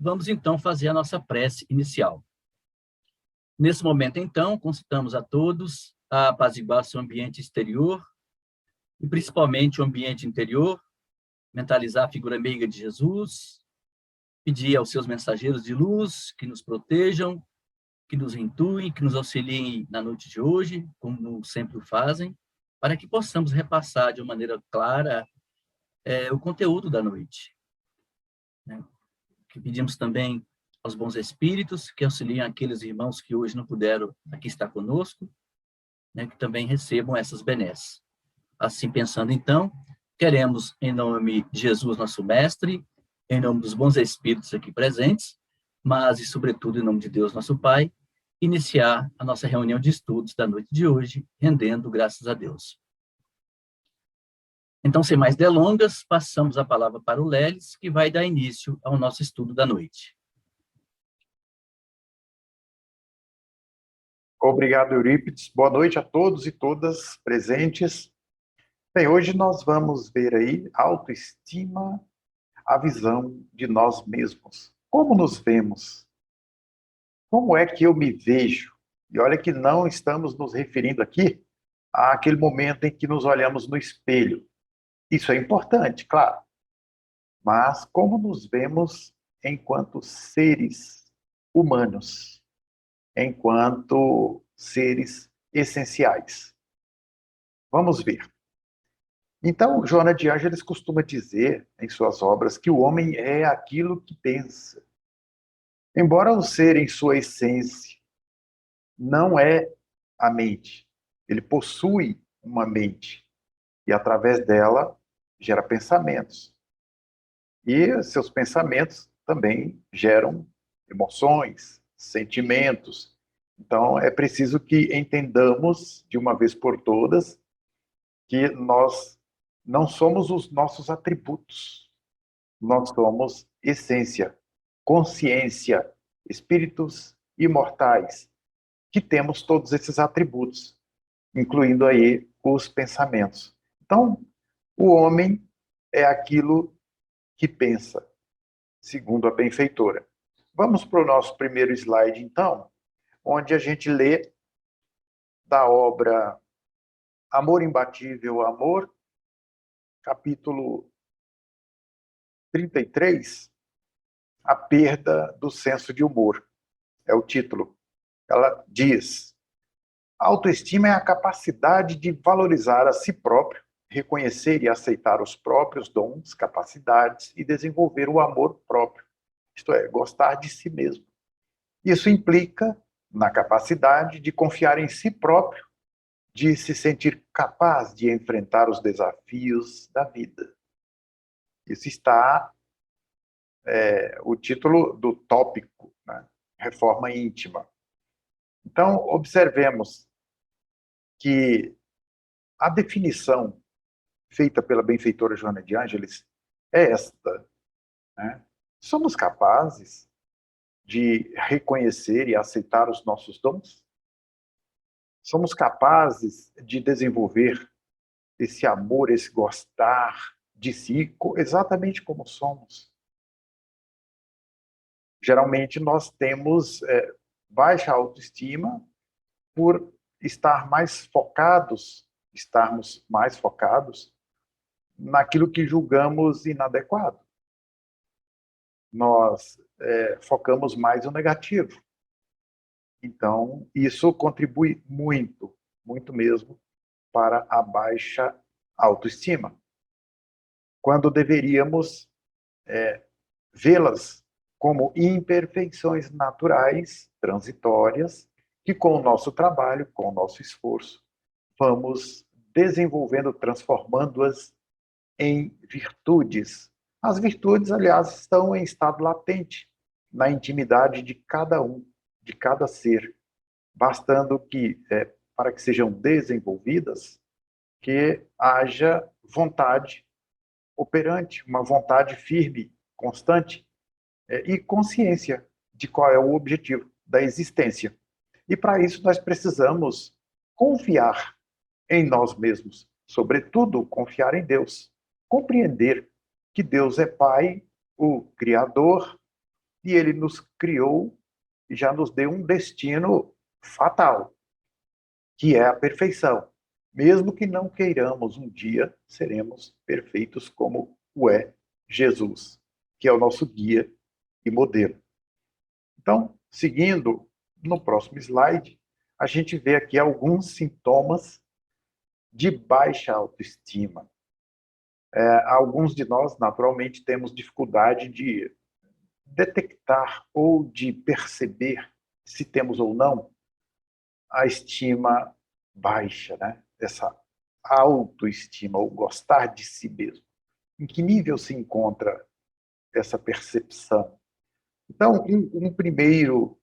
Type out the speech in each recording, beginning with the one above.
vamos então fazer a nossa prece inicial. Nesse momento, então, concitamos a todos a apaziguar seu ambiente exterior e principalmente o ambiente interior, mentalizar a figura meiga de Jesus, pedir aos seus mensageiros de luz que nos protejam, que nos intuem, que nos auxiliem na noite de hoje, como sempre o fazem, para que possamos repassar de uma maneira clara o conteúdo da noite. Que pedimos também aos bons espíritos que auxiliem aqueles irmãos que hoje não puderam aqui estar conosco, que também recebam essas benesses. Assim pensando, então, queremos, em nome de Jesus, nosso Mestre, em nome dos bons espíritos aqui presentes, mas, e sobretudo, em nome de Deus, nosso Pai, iniciar a nossa reunião de estudos da noite de hoje, rendendo graças a Deus. Então, sem mais delongas, passamos a palavra para o Lelis, que vai dar início ao nosso estudo da noite. Obrigado, Eurípides. Boa noite a todos e todas presentes. Bem, hoje nós vamos ver aí autoestima, a visão de nós mesmos. Como nos vemos? Como é que eu me vejo? E olha que não estamos nos referindo aqui àquele momento em que nos olhamos no espelho. Isso é importante, claro. Mas como nos vemos enquanto seres humanos, enquanto seres essenciais? Vamos ver. Então, Joana de Ângeles costuma dizer em suas obras que o homem é aquilo que pensa. Embora o ser, em sua essência, não é a mente. Ele possui uma mente e, através dela, gera pensamentos. E seus pensamentos também geram emoções, sentimentos. Então, é preciso que entendamos, de uma vez por todas, que nós não somos os nossos atributos. Nós somos essência, consciência, espíritos imortais, que temos todos esses atributos, incluindo aí os pensamentos. Então, o homem é aquilo que pensa, segundo a benfeitora. Vamos para o nosso primeiro slide, então, onde a gente lê da obra Amor Imbatível, Amor, capítulo 33, A Perda do Senso de Humor. É o título. Ela diz: a autoestima é a capacidade de valorizar a si próprio, reconhecer e aceitar os próprios dons, capacidades e desenvolver o amor próprio. Isto é, gostar de si mesmo. Isso implica na capacidade de confiar em si próprio, de se sentir capaz de enfrentar os desafios da vida. Isso está o título do tópico, né? Reforma íntima. Então, observemos que a definição feita pela benfeitora Joana de Ângeles é esta, né? Somos capazes de reconhecer e aceitar os nossos dons? Somos capazes de desenvolver esse amor, esse gostar de si, exatamente como somos? Geralmente nós temos baixa autoestima por estarmos mais focados naquilo que julgamos inadequado. Nós focamos mais no negativo. Então, isso contribui muito, muito mesmo, para a baixa autoestima, quando deveríamos vê-las como imperfeições naturais, transitórias, que com o nosso trabalho, com o nosso esforço, vamos desenvolvendo, transformando-as em virtudes. As virtudes, aliás, estão em estado latente, na intimidade de cada um, de cada ser, bastando que, para que sejam desenvolvidas, que haja vontade operante, uma vontade firme, constante, e consciência de qual é o objetivo da existência. E para isso nós precisamos confiar em nós mesmos, sobretudo confiar em Deus, compreender que Deus é Pai, o Criador, e ele nos criou e já nos deu um destino fatal, que é a perfeição. Mesmo que não queiramos, um dia seremos perfeitos como o é Jesus, que é o nosso guia e modelo. Então, seguindo no próximo slide, a gente vê aqui alguns sintomas de baixa autoestima. Alguns de nós, naturalmente, temos dificuldade de detectar ou de perceber se temos ou não a estima baixa, né? Essa autoestima, ou gostar de si mesmo. Em que nível se encontra essa percepção? Então, um primeiro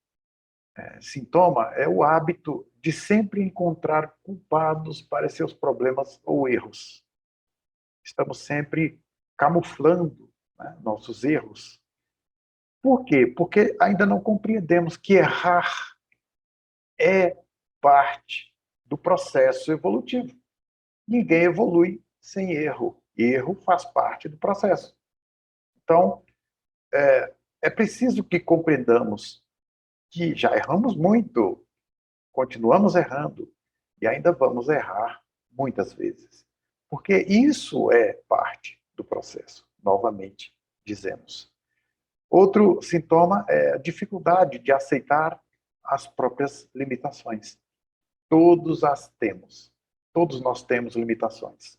sintoma é o hábito de sempre encontrar culpados para seus problemas ou erros. Estamos sempre camuflando, né, nossos erros. Por quê? Porque ainda não compreendemos que errar é parte do processo evolutivo. Ninguém evolui sem erro. Erro faz parte do processo. Então, é preciso que compreendamos que já erramos muito, continuamos errando e ainda vamos errar muitas vezes. Porque isso é parte do processo, novamente dizemos. Outro sintoma é a dificuldade de aceitar as próprias limitações. Todos as temos. Todos nós temos limitações.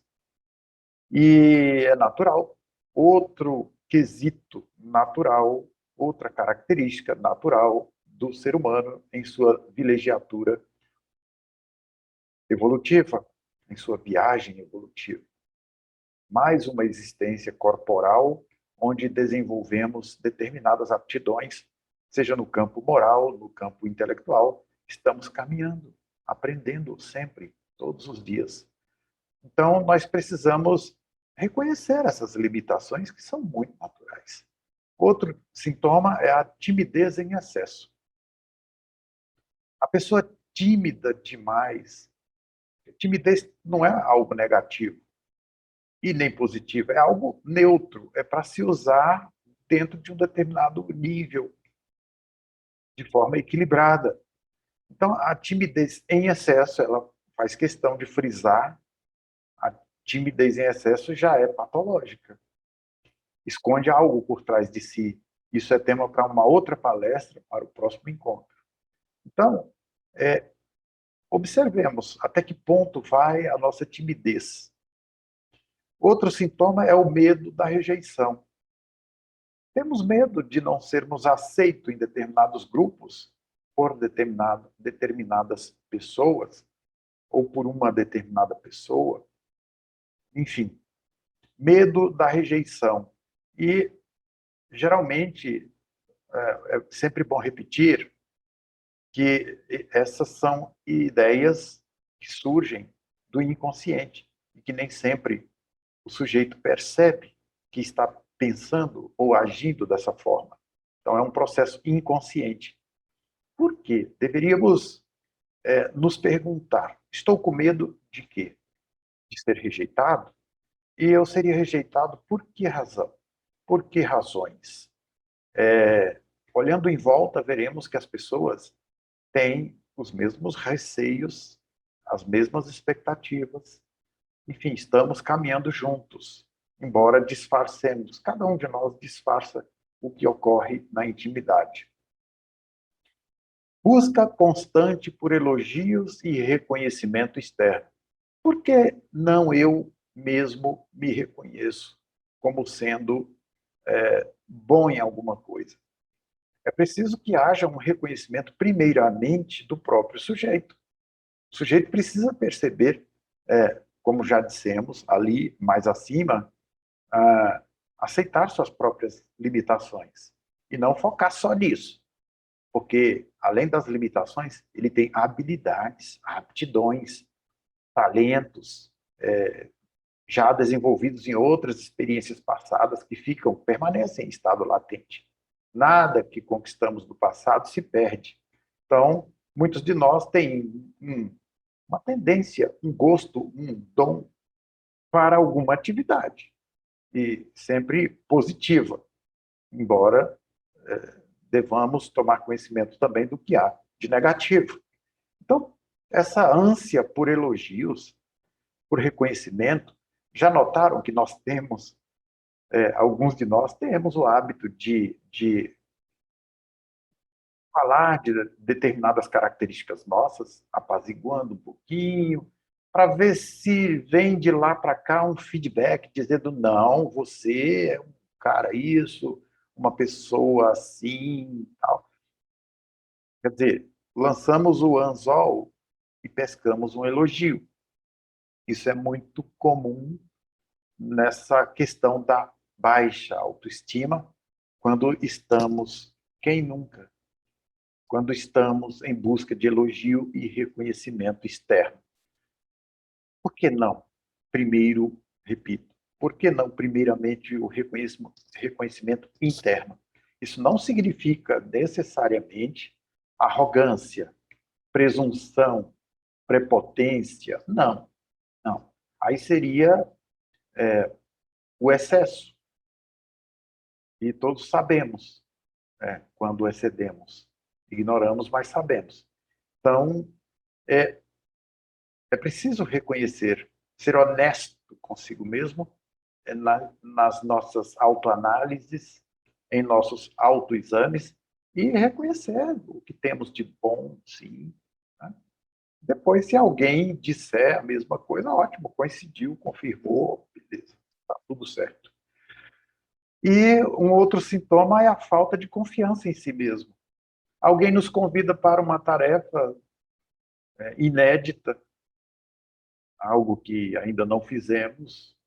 E é natural. Outro quesito natural, outra característica natural do ser humano em sua vilegiatura evolutiva, em sua viagem evolutiva. Mais uma existência corporal onde desenvolvemos determinadas aptidões, seja no campo moral, no campo intelectual. Estamos caminhando, aprendendo sempre, todos os dias. Então, nós precisamos reconhecer essas limitações que são muito naturais. Outro sintoma é a timidez em excesso. A pessoa tímida demais, timidez não é algo negativo e nem positivo, é algo neutro, é para se usar dentro de um determinado nível, de forma equilibrada. Então, a timidez em excesso, ela faz questão de frisar, a timidez em excesso já é patológica. Esconde algo por trás de si. Isso é tema para uma outra palestra, para o próximo encontro. Então, observemos até que ponto vai a nossa timidez. Outro sintoma é o medo da rejeição. Temos medo de não sermos aceitos em determinados grupos, por determinadas pessoas, ou por uma determinada pessoa. Enfim, medo da rejeição. E, geralmente, é sempre bom repetir que essas são ideias que surgem do inconsciente e que nem sempre o sujeito percebe que está pensando ou agindo dessa forma. Então, é um processo inconsciente. Por quê? Deveríamos nos perguntar, estou com medo de quê? De ser rejeitado? E eu seria rejeitado por que razão? Por que razões? Olhando em volta, veremos que as pessoas têm os mesmos receios, as mesmas expectativas. Enfim, estamos caminhando juntos, embora disfarcemos. Cada um de nós disfarça o que ocorre na intimidade. Busca constante por elogios e reconhecimento externo. Por que não eu mesmo me reconheço como sendo bom em alguma coisa? É preciso que haja um reconhecimento, primeiramente, do próprio sujeito. O sujeito precisa perceber, como já dissemos ali mais acima, aceitar suas próprias limitações e não focar só nisso. Porque, além das limitações, ele tem habilidades, aptidões, talentos, já desenvolvidos em outras experiências passadas que permanecem em estado latente. Nada que conquistamos do passado se perde. Então, muitos de nós têm uma tendência, um gosto, um dom para alguma atividade, e sempre positiva, embora devamos tomar conhecimento também do que há de negativo. Então, essa ânsia por elogios, por reconhecimento, já notaram que nós temos, alguns de nós temos o hábito de falar de determinadas características nossas, apaziguando um pouquinho, para ver se vem de lá para cá um feedback dizendo, não, você é um cara isso, uma pessoa assim, tal. Quer dizer, lançamos o anzol e pescamos um elogio. Isso é muito comum nessa questão da baixa autoestima, quando estamos, quem nunca, quando estamos em busca de elogio e reconhecimento externo. Por que não? Primeiro, repito, por que não, primeiramente, o reconhecimento interno? Isso não significa necessariamente arrogância, presunção, prepotência. Não, não. Aí seria o excesso. E todos sabemos quando excedemos. Ignoramos, mas sabemos. Então, é, é preciso reconhecer, ser honesto consigo mesmo, nas nossas autoanálises, em nossos autoexames, e reconhecer o que temos de bom, sim. Né? Depois, se alguém disser a mesma coisa, ótimo, coincidiu, confirmou, beleza, está tudo certo. E um outro sintoma é a falta de confiança em si mesmo. Alguém nos convida para uma tarefa inédita, algo que ainda não fizemos,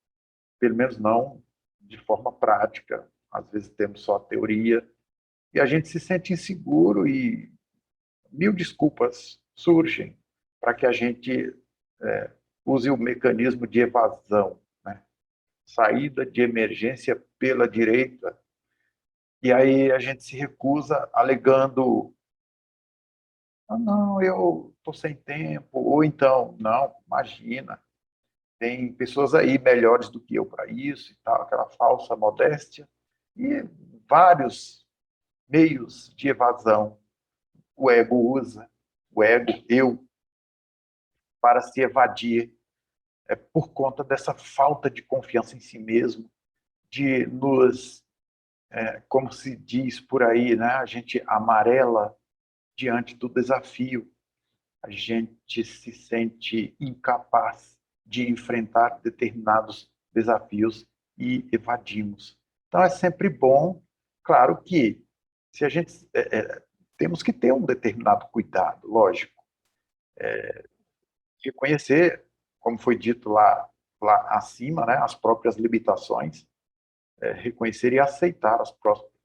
pelo menos não de forma prática. Às vezes temos só a teoria, e a gente se sente inseguro e mil desculpas surgem para que a gente use o mecanismo de evasão, né? Saída de emergência pela direita, e aí a gente se recusa alegando, ah, não, eu estou sem tempo, ou então, não, imagina, tem pessoas aí melhores do que eu para isso e tal, aquela falsa modéstia, e vários meios de evasão o ego usa, o ego, eu, para se evadir por conta dessa falta de confiança em si mesmo, de nos, como se diz por aí, né, a gente amarela diante do desafio, a gente se sente incapaz de enfrentar determinados desafios e evadimos. Então é sempre bom, claro que se a gente temos que ter um determinado cuidado, lógico, reconhecer, como foi dito lá acima, né, as próprias limitações, reconhecer e aceitar as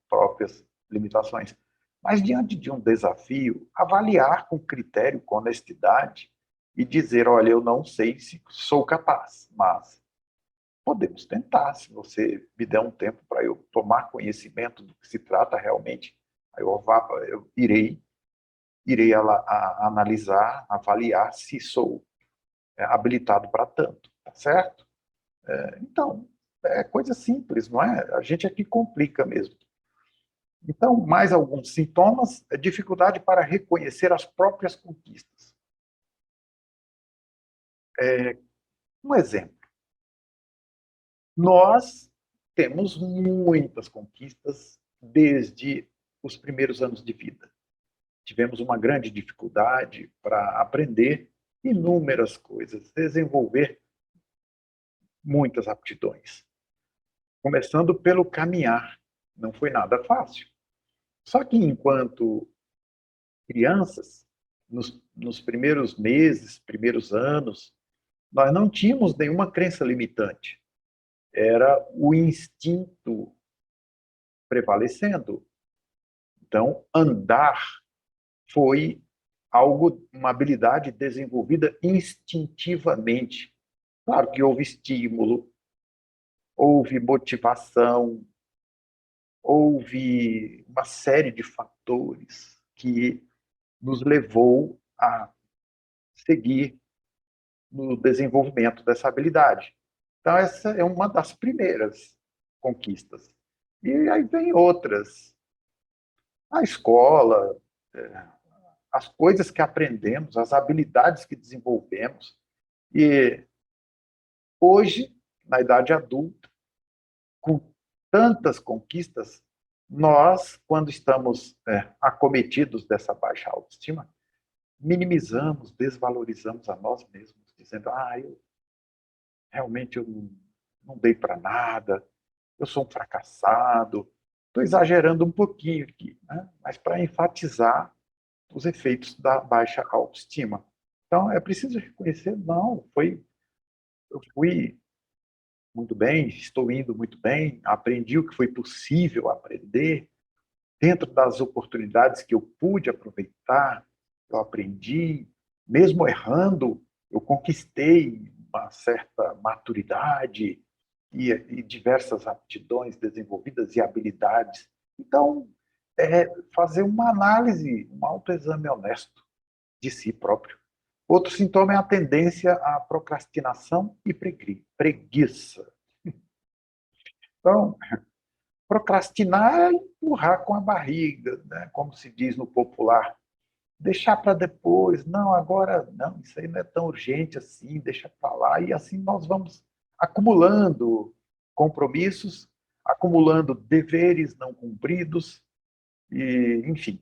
próprias limitações. Mas, diante de um desafio, avaliar com critério, com honestidade, e dizer, olha, eu não sei se sou capaz, mas podemos tentar, se você me der um tempo para eu tomar conhecimento do que se trata realmente, aí eu irei analisar, avaliar se sou habilitado para tanto, tá certo? Então, é coisa simples, não é? A gente aqui complica mesmo. Então, mais alguns sintomas, dificuldade para reconhecer as próprias conquistas. Um exemplo, nós temos muitas conquistas desde os primeiros anos de vida. Tivemos uma grande dificuldade para aprender inúmeras coisas, desenvolver muitas aptidões. Começando pelo caminhar, não foi nada fácil. Só que enquanto crianças, nos primeiros meses, primeiros anos, nós não tínhamos nenhuma crença limitante. Era o instinto prevalecendo. Então, andar foi algo, uma habilidade desenvolvida instintivamente. Claro que houve estímulo, houve motivação, houve uma série de fatores que nos levou a seguir no desenvolvimento dessa habilidade. Então, essa é uma das primeiras conquistas. E aí vem outras. a escola, as coisas que aprendemos, as habilidades que desenvolvemos. E hoje, na idade adulta, com tantas conquistas, nós, quando estamos acometidos dessa baixa autoestima, minimizamos, desvalorizamos a nós mesmos, dizendo, eu realmente eu não dei para nada, eu sou um fracassado. Estou exagerando um pouquinho aqui, né? Mas para enfatizar os efeitos da baixa autoestima. Então, é preciso reconhecer, não, eu fui muito bem, estou indo muito bem, aprendi o que foi possível aprender, dentro das oportunidades que eu pude aproveitar, eu aprendi, mesmo errando, eu conquistei uma certa maturidade e diversas aptidões desenvolvidas e habilidades. Então, fazer uma análise, um autoexame honesto de si próprio. Outro sintoma é a tendência à procrastinação e preguiça. Então, procrastinar é empurrar com a barriga, né? Como se diz no popular. Deixar para depois, não, agora não, isso aí não é tão urgente assim, deixa para lá. E assim nós vamos acumulando compromissos, acumulando deveres não cumpridos, e, enfim.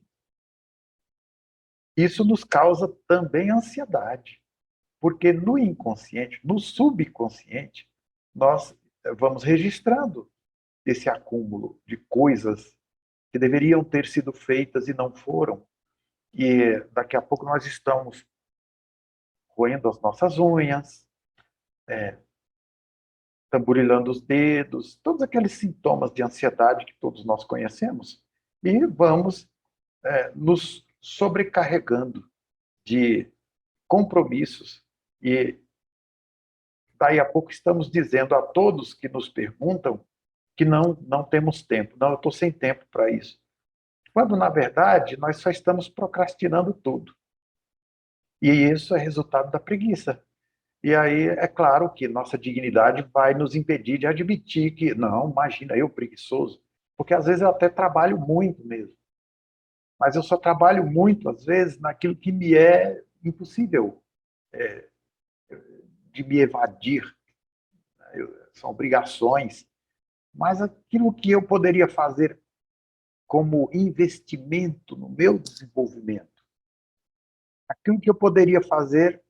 Isso nos causa também ansiedade, porque no inconsciente, no subconsciente, nós vamos registrando esse acúmulo de coisas que deveriam ter sido feitas e não foram. E daqui a pouco nós estamos roendo as nossas unhas, tamborilando os dedos, todos aqueles sintomas de ansiedade que todos nós conhecemos, e vamos nos sobrecarregando de compromissos. E daí a pouco estamos dizendo a todos que nos perguntam que não temos tempo. Não, eu estou sem tempo para isso. Quando, na verdade, nós só estamos procrastinando tudo. E isso é resultado da preguiça. E aí, é claro que nossa dignidade vai nos impedir de admitir que, não, imagina, eu preguiçoso. Porque às vezes eu até trabalho muito mesmo. Mas eu só trabalho muito, às vezes, naquilo que me é impossível de me evadir. São obrigações. Mas aquilo que eu poderia fazer como investimento no meu desenvolvimento, aquilo que eu poderia fazer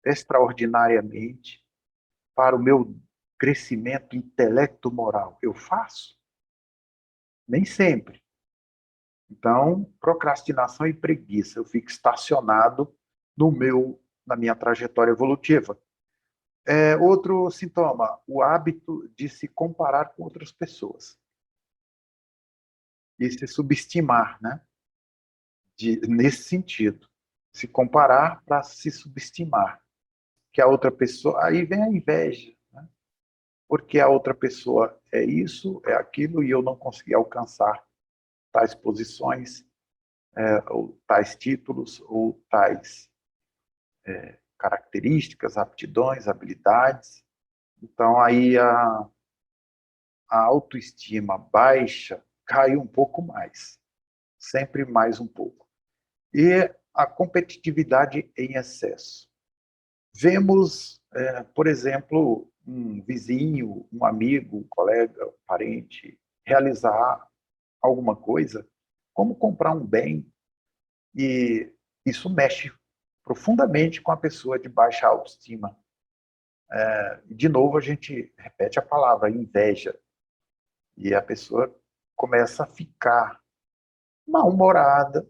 extraordinariamente, para o meu crescimento intelecto-moral, eu faço? Nem sempre. Então, procrastinação e preguiça, eu fico estacionado na minha trajetória evolutiva. Outro sintoma, o hábito de se comparar com outras pessoas e se subestimar, né? Nesse sentido, se comparar para se subestimar, que a outra pessoa, aí vem a inveja, né? Porque a outra pessoa é isso, é aquilo, e eu não consegui alcançar tais posições, ou tais títulos, ou tais características, aptidões, habilidades. Então, aí a autoestima baixa cai um pouco mais, sempre mais um pouco. E a competitividade em excesso. Vemos, por exemplo, um vizinho, um amigo, um colega, um parente, realizar alguma coisa, como comprar um bem, e isso mexe profundamente com a pessoa de baixa autoestima. De novo, a gente repete a palavra inveja, e a pessoa começa a ficar mal-humorada,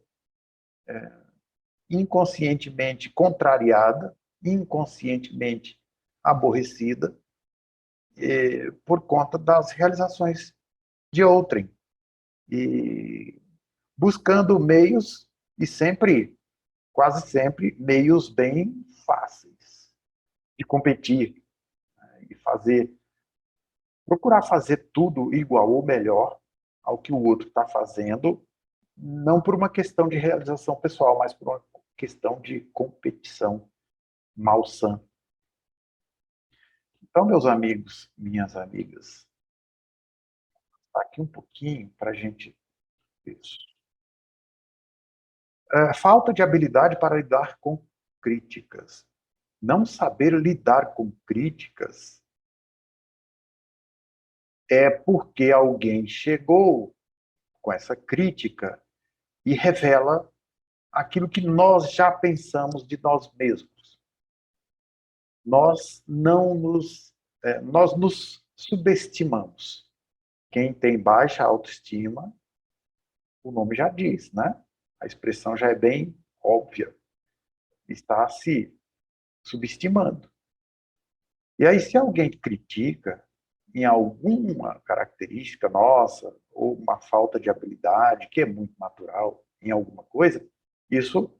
inconscientemente contrariada, inconscientemente aborrecida, por conta das realizações de outrem, e buscando meios, e sempre, quase sempre, meios bem fáceis de competir, né, e procurar fazer tudo igual ou melhor ao que o outro está fazendo, não por uma questão de realização pessoal, mas por uma questão de competição malsã. Então, meus amigos, minhas amigas, aqui um pouquinho para a gente ver isso. Falta de habilidade para lidar com críticas. Não saber lidar com críticas é porque alguém chegou com essa crítica e revela aquilo que nós já pensamos de nós mesmos. Nós não nos, nós nos subestimamos. Quem tem baixa autoestima, o nome já diz, né? A expressão já é bem óbvia. Está se subestimando. E aí, se alguém critica em alguma característica nossa, ou uma falta de habilidade, que é muito natural em alguma coisa, isso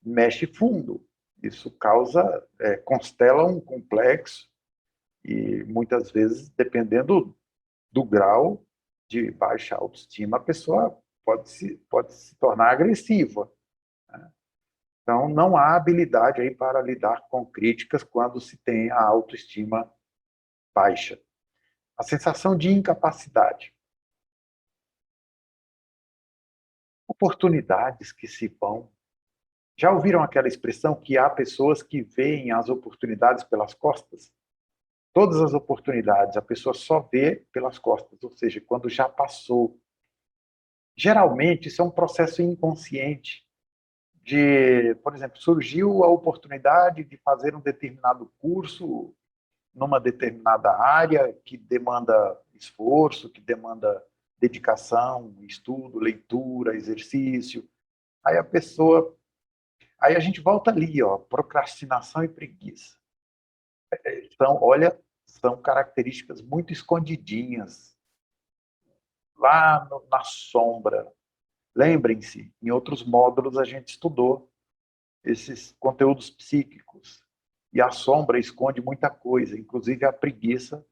mexe fundo. Isso causa, constela um complexo e, muitas vezes, dependendo do grau de baixa autoestima, a pessoa pode se tornar agressiva. Né? Então, não há habilidade aí para lidar com críticas quando se tem a autoestima baixa. A sensação de incapacidade. Oportunidades que se vão. Já ouviram aquela expressão que há pessoas que veem as oportunidades pelas costas? Todas as oportunidades, a pessoa só vê pelas costas, ou seja, quando já passou. Geralmente, isso é um processo inconsciente de, por exemplo, surgiu a oportunidade de fazer um determinado curso numa determinada área que demanda esforço, que demanda dedicação, estudo, leitura, exercício. Aí a pessoa, aí a gente volta ali, ó, procrastinação e preguiça. Então, olha, são características muito escondidinhas lá na sombra. Lembrem-se, em outros módulos a gente estudou esses conteúdos psíquicos. E a sombra esconde muita coisa, inclusive a preguiça,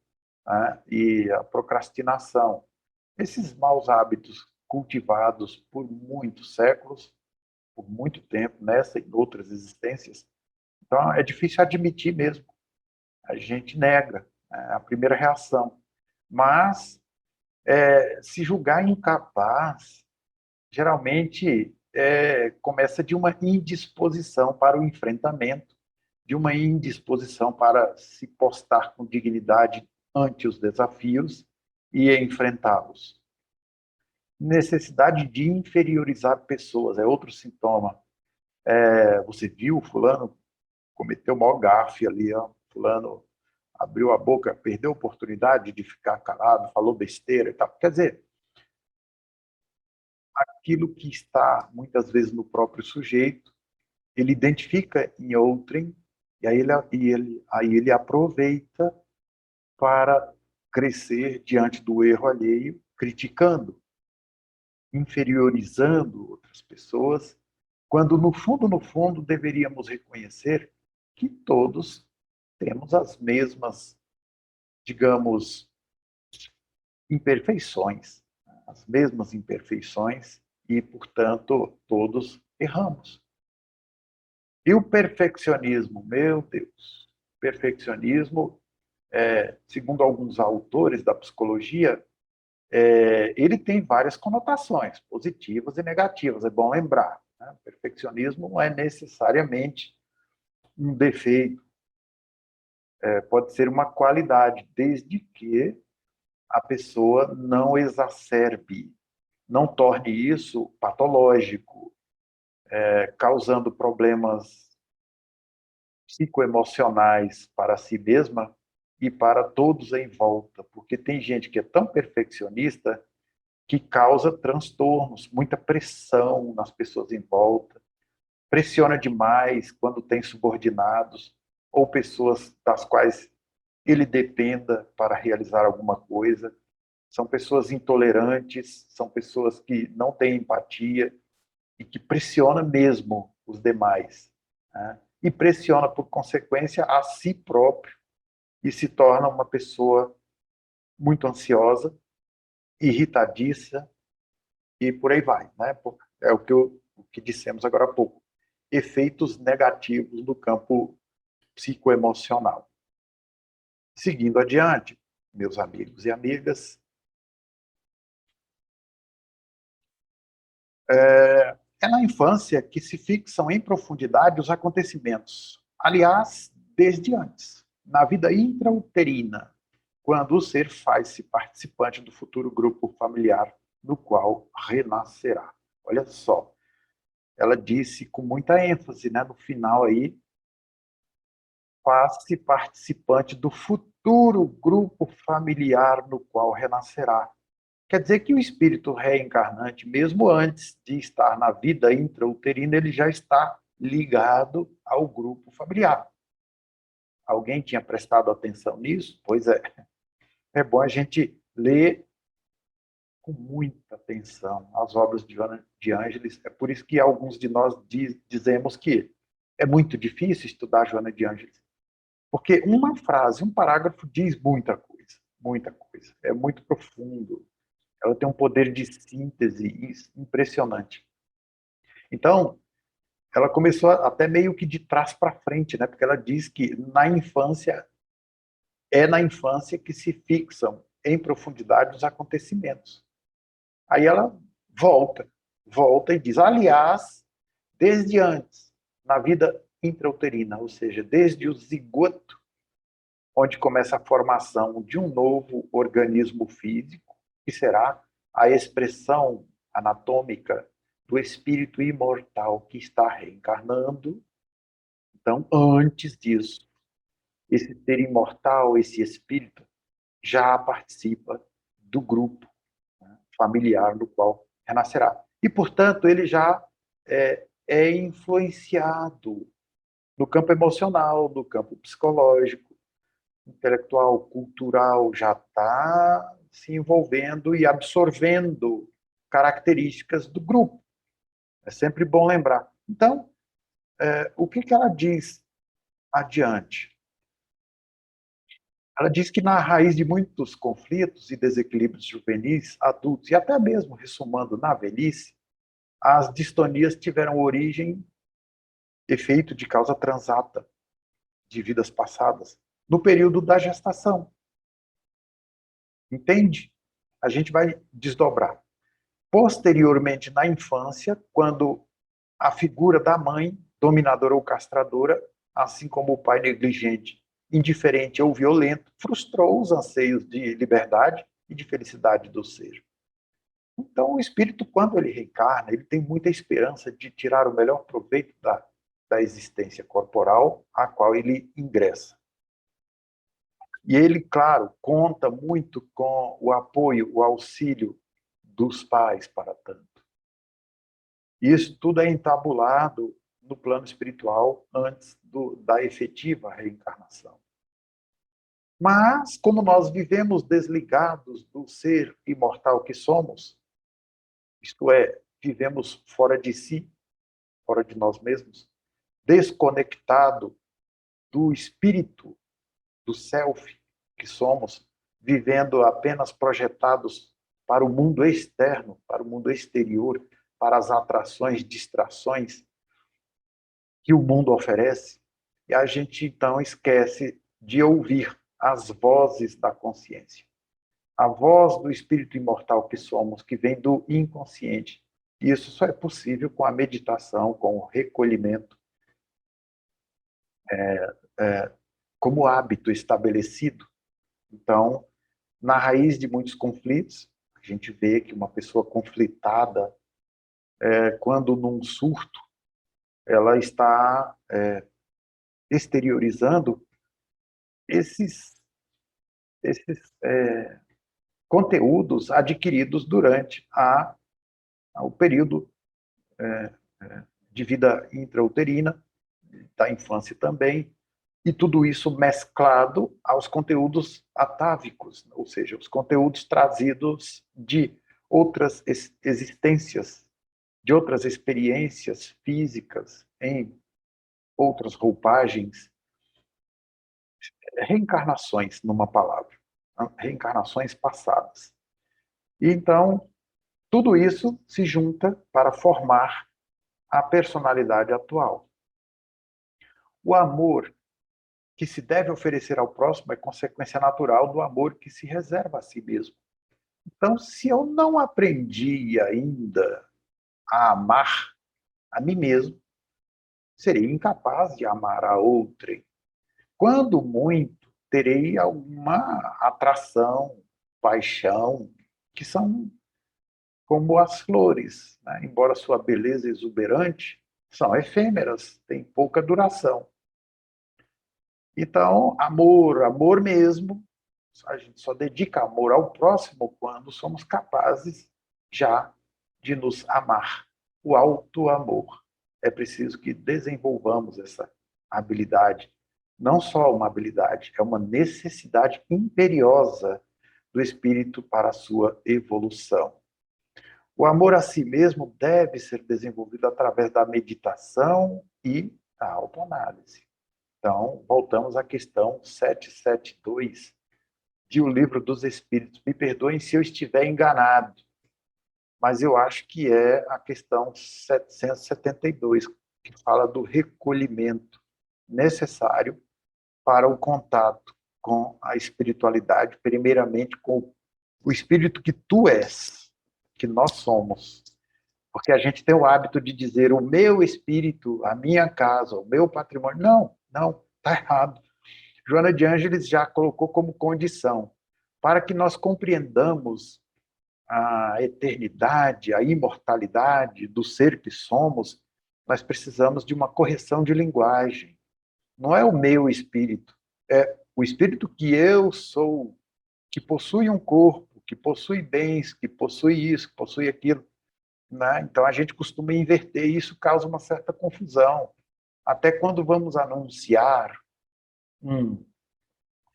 né, e a procrastinação. Esses maus hábitos cultivados por muitos séculos, por muito tempo, nessa e em outras existências. Então, é difícil admitir mesmo. A gente nega, né, a primeira reação. Mas, se julgar incapaz, geralmente começa de uma indisposição para o enfrentamento, de uma indisposição para se postar com dignidade ante os desafios e enfrentá-los. Necessidade de inferiorizar pessoas é outro sintoma. Você viu, fulano cometeu o maior gafe ali, ó, fulano abriu a boca, perdeu a oportunidade de ficar calado, falou besteira e tal. Quer dizer, aquilo que está muitas vezes no próprio sujeito, ele identifica em outrem e aí ele aproveita para crescer diante do erro alheio, criticando, inferiorizando outras pessoas, quando no fundo, deveríamos reconhecer que todos temos as mesmas, digamos, imperfeições, as mesmas imperfeições e, portanto, todos erramos. E o perfeccionismo, meu Deus, perfeccionismo, segundo alguns autores da psicologia, ele tem várias conotações, positivas e negativas, é bom lembrar. Né? O perfeccionismo não é necessariamente um defeito, pode ser uma qualidade, desde que a pessoa não exacerbe, não torne isso patológico, causando problemas psicoemocionais para si mesma e para todos em volta, porque tem gente que é tão perfeccionista que causa transtornos, muita pressão nas pessoas em volta, pressiona demais quando tem subordinados ou pessoas das quais ele dependa para realizar alguma coisa. São pessoas intolerantes, são pessoas que não têm empatia e que pressiona mesmo os demais, né? E pressiona, por consequência, a si próprio e se torna uma pessoa muito ansiosa, irritadiça e por aí vai, né? É o que dissemos agora há pouco. Efeitos negativos do campo psicoemocional. Seguindo adiante, meus amigos e amigas, É na infância que se fixam em profundidade os acontecimentos. Aliás, desde antes, na vida intrauterina, quando o ser faz-se participante do futuro grupo familiar no qual renascerá. Olha só, ela disse com muita ênfase, né, no final aí, faz-se participante do futuro grupo familiar no qual renascerá. Quer dizer que o espírito reencarnante, mesmo antes de estar na vida intrauterina, ele já está ligado ao grupo familiar. Alguém tinha prestado atenção nisso? Pois é. É bom a gente ler com muita atenção as obras de Joana de Ângeles. É por isso que alguns de nós dizemos que é muito difícil estudar Joana de Ângeles. Porque uma frase, um parágrafo diz muita coisa. Muita coisa. É muito profundo. Ela tem um poder de síntese impressionante. Então, ela começou até meio que de trás para frente, né? Porque ela diz que é na infância que se fixam em profundidade os acontecimentos. Aí ela volta e diz, aliás, desde antes, na vida intrauterina, ou seja, desde o zigoto, onde começa a formação de um novo organismo físico, que será a expressão anatômica do espírito imortal que está reencarnando. Então, antes disso, esse ser imortal, esse espírito, já participa do grupo, né, familiar do qual renascerá. E, portanto, ele já é influenciado no campo emocional, no campo psicológico, intelectual, cultural, já está se envolvendo e absorvendo características do grupo. É sempre bom lembrar. Então, o que ela diz adiante? Ela diz que na raiz de muitos conflitos e desequilíbrios juvenis, adultos e até mesmo ressumando na velhice, as distonias tiveram origem, efeito de causa transata de vidas passadas, no período da gestação. Entende? A gente vai desdobrar. Posteriormente, na infância, quando a figura da mãe, dominadora ou castradora, assim como o pai negligente, indiferente ou violento, frustrou os anseios de liberdade e de felicidade do ser. Então, o espírito, quando ele reencarna, ele tem muita esperança de tirar o melhor proveito da existência corporal a qual ele ingressa. E ele, claro, conta muito com o apoio, o auxílio dos pais para tanto. Isso tudo é entabulado no plano espiritual antes da efetiva reencarnação. Mas, como nós vivemos desligados do ser imortal que somos, isto é, vivemos fora de si, fora de nós mesmos, desconectado do espírito, do self que somos, vivendo apenas projetados para o mundo externo, para o mundo exterior, para as atrações, distrações que o mundo oferece, e a gente então esquece de ouvir as vozes da consciência. A voz do espírito imortal que somos, que vem do inconsciente. E isso só é possível com a meditação, com o recolhimento, como hábito estabelecido. Então, na raiz de muitos conflitos, a gente vê que uma pessoa conflitada, quando num surto, ela está exteriorizando esses conteúdos adquiridos durante o período de vida intrauterina, da infância também, e tudo isso mesclado aos conteúdos atávicos, ou seja, os conteúdos trazidos de outras existências, de outras experiências físicas, em outras roupagens, reencarnações, numa palavra, reencarnações passadas. E então, tudo isso se junta para formar a personalidade atual. O amor que se deve oferecer ao próximo é consequência natural do amor que se reserva a si mesmo. Então, se eu não aprendi ainda a amar a mim mesmo, serei incapaz de amar a outrem. Quando muito, terei alguma atração, paixão, que são como as flores, né? Embora sua beleza exuberante, são efêmeras, têm pouca duração. Então, amor mesmo, a gente só dedica amor ao próximo quando somos capazes já de nos amar. O auto-amor. É preciso que desenvolvamos essa habilidade. Não só uma habilidade, é uma necessidade imperiosa do espírito para a sua evolução. O amor a si mesmo deve ser desenvolvido através da meditação e da autoanálise. Então, voltamos à questão 772 de O Livro dos Espíritos. Me perdoem se eu estiver enganado, mas eu acho que é a questão 772, que fala do recolhimento necessário para o contato com a espiritualidade, primeiramente com o espírito que tu és, que nós somos. Porque a gente tem o hábito de dizer o meu espírito, a minha casa, o meu patrimônio. Não, está errado. Joana de Ângeles já colocou como condição para que nós compreendamos a eternidade, a imortalidade do ser que somos, nós precisamos de uma correção de linguagem. Não é o meu espírito, é o espírito que eu sou, que possui um corpo, que possui bens, que possui isso, que possui aquilo. Né? Então, a gente costuma inverter e isso causa uma certa confusão. Até quando vamos anunciar,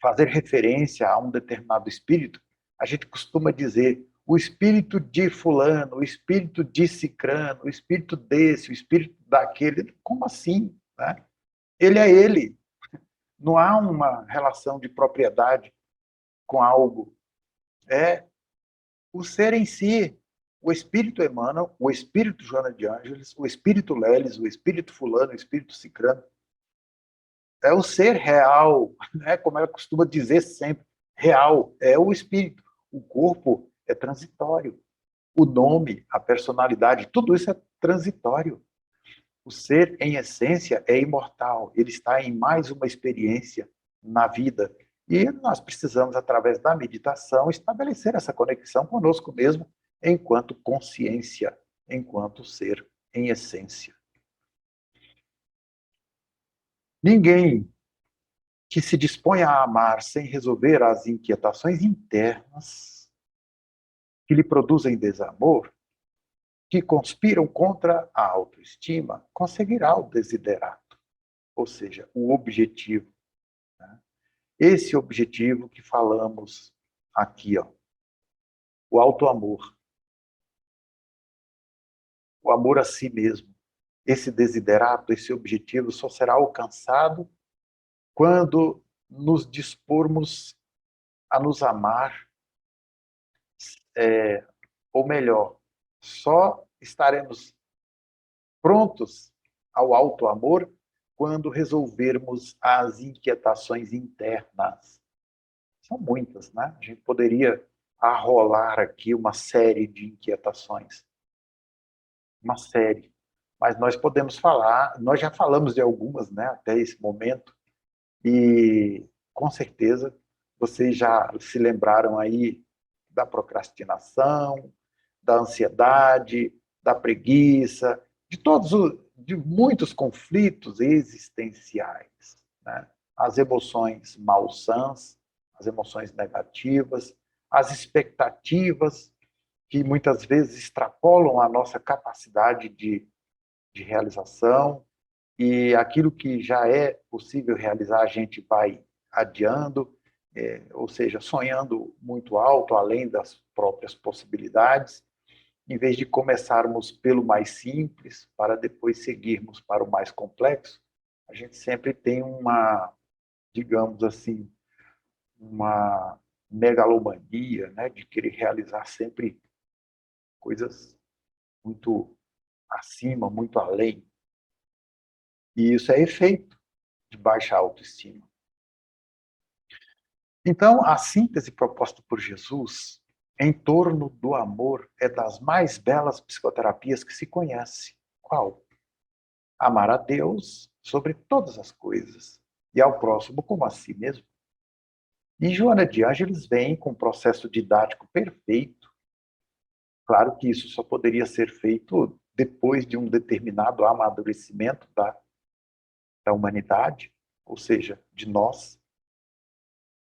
fazer referência a um determinado espírito, a gente costuma dizer o espírito de fulano, o espírito de cicrano, o espírito desse, o espírito daquele. Como assim? Né? Ele é ele. Não há uma relação de propriedade com algo. É o ser em si. O espírito Emmanuel, o espírito Joana de Ângeles, o espírito Leles, o espírito fulano, o espírito cicrano. É o ser real, né? Como ela costuma dizer sempre. Real é o espírito. O corpo é transitório. O nome, a personalidade, tudo isso é transitório. O ser, em essência, é imortal. Ele está em mais uma experiência na vida. E nós precisamos, através da meditação, estabelecer essa conexão conosco mesmo, enquanto consciência, enquanto ser em essência. Ninguém que se dispõe a amar sem resolver as inquietações internas que lhe produzem desamor, que conspiram contra a autoestima, conseguirá o desiderato, ou seja, o objetivo. Né? Esse objetivo que falamos aqui, ó, o auto-amor, o amor a si mesmo. Esse desiderato, esse objetivo só será alcançado quando nos dispormos a nos amar, ou melhor, só estaremos prontos ao auto-amor quando resolvermos as inquietações internas. São muitas, né? A gente poderia arrolar aqui uma série de inquietações. Uma série. Mas nós podemos falar, nós já falamos de algumas, né, até esse momento, e com certeza vocês já se lembraram aí da procrastinação, da ansiedade, da preguiça, de muitos conflitos existenciais, né? As emoções malsãs, as emoções negativas, as expectativas que muitas vezes extrapolam a nossa capacidade de realização, e aquilo que já é possível realizar, a gente vai adiando, ou seja, sonhando muito alto, além das próprias possibilidades, em vez de começarmos pelo mais simples, para depois seguirmos para o mais complexo, a gente sempre tem uma, digamos assim, uma megalomania, né, de querer realizar sempre coisas muito acima, muito além. E isso é efeito de baixa autoestima. Então, a síntese proposta por Jesus em torno do amor é das mais belas psicoterapias que se conhece. Qual? Amar a Deus sobre todas as coisas e ao próximo como a si mesmo. E Joana de Ângeles vem com um processo didático perfeito. Claro que isso só poderia ser feito depois de um determinado amadurecimento da humanidade, ou seja, de nós.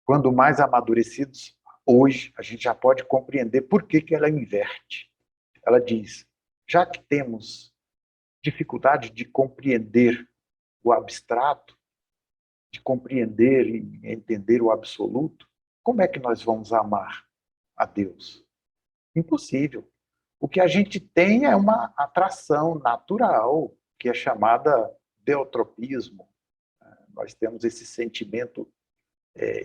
Quando mais amadurecidos, hoje, a gente já pode compreender por que ela inverte. Ela diz, já que temos dificuldade de compreender o abstrato, de compreender e entender o absoluto, como é que nós vamos amar a Deus? Impossível. O que a gente tem é uma atração natural, que é chamada deotropismo. Nós temos esse sentimento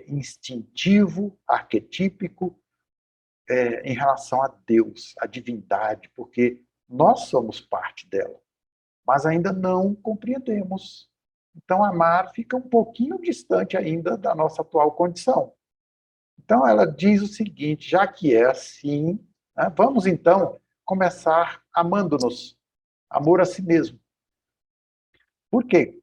instintivo, arquetípico, em relação a Deus, a divindade, porque nós somos parte dela, mas ainda não compreendemos. Então, amar fica um pouquinho distante ainda da nossa atual condição. Então, ela diz o seguinte, já que é assim, né, vamos então começar amando-nos, amor a si mesmo. Por quê?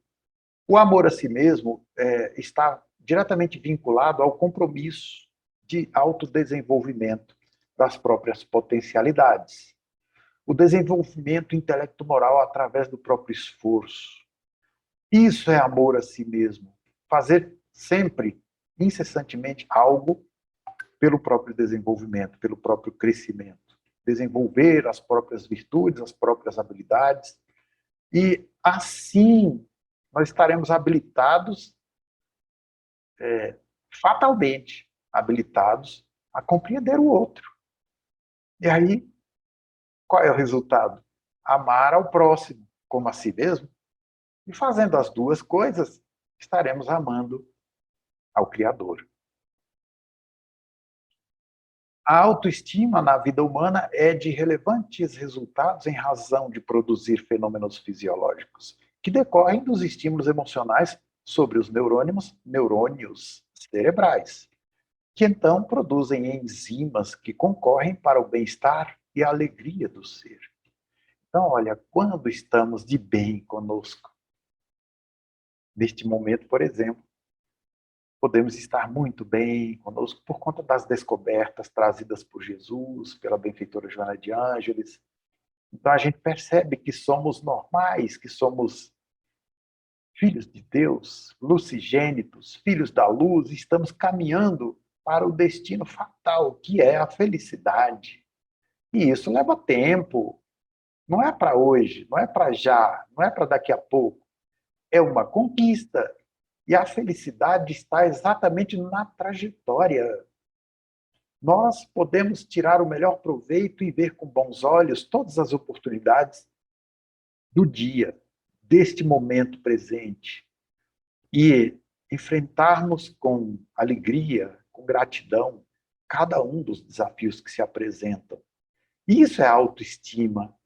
O amor a si mesmo está diretamente vinculado ao compromisso de autodesenvolvimento das próprias potencialidades. O desenvolvimento intelecto-moral através do próprio esforço. Isso é amor a si mesmo. Fazer sempre, incessantemente, algo pelo próprio desenvolvimento, pelo próprio crescimento. Desenvolver as próprias virtudes, as próprias habilidades. E assim nós estaremos habilitados, fatalmente habilitados, a compreender o outro. E aí, qual é o resultado? Amar ao próximo como a si mesmo. E fazendo as duas coisas, estaremos amando ao Criador. A autoestima na vida humana é de relevantes resultados em razão de produzir fenômenos fisiológicos que decorrem dos estímulos emocionais sobre os neurônios cerebrais, que então produzem enzimas que concorrem para o bem-estar e a alegria do ser. Então, olha, quando estamos de bem conosco, neste momento, por exemplo, podemos estar muito bem conosco por conta das descobertas trazidas por Jesus, pela benfeitora Joana de Ângeles. Então a gente percebe que somos normais, que somos filhos de Deus, lucigênitos, filhos da luz, e estamos caminhando para o destino fatal, que é a felicidade. E isso leva tempo. Não é para hoje, não é para já, não é para daqui a pouco. É uma conquista. E a felicidade está exatamente na trajetória. Nós podemos tirar o melhor proveito e ver com bons olhos todas as oportunidades do dia, deste momento presente, e enfrentarmos com alegria, com gratidão, cada um dos desafios que se apresentam. Isso é autoestima.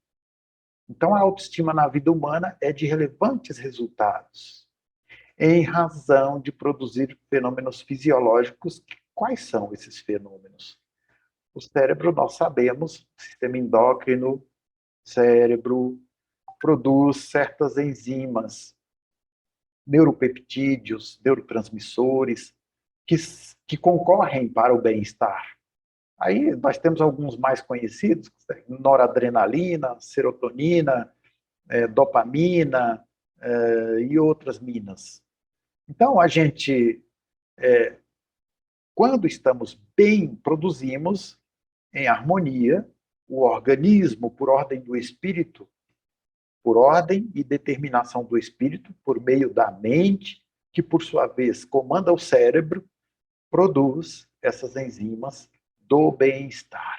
Então, a autoestima na vida humana é de relevantes resultados, em razão de produzir fenômenos fisiológicos. Quais são esses fenômenos? O cérebro, nós sabemos, o sistema endócrino, cérebro, produz certas enzimas, neuropeptídeos, neurotransmissores, que concorrem para o bem-estar. Aí nós temos alguns mais conhecidos, noradrenalina, serotonina, dopamina e outras minas. Então, a gente, quando estamos bem, produzimos em harmonia, o organismo, por ordem do espírito, por ordem e determinação do espírito, por meio da mente, que, por sua vez, comanda o cérebro, produz essas enzimas do bem-estar.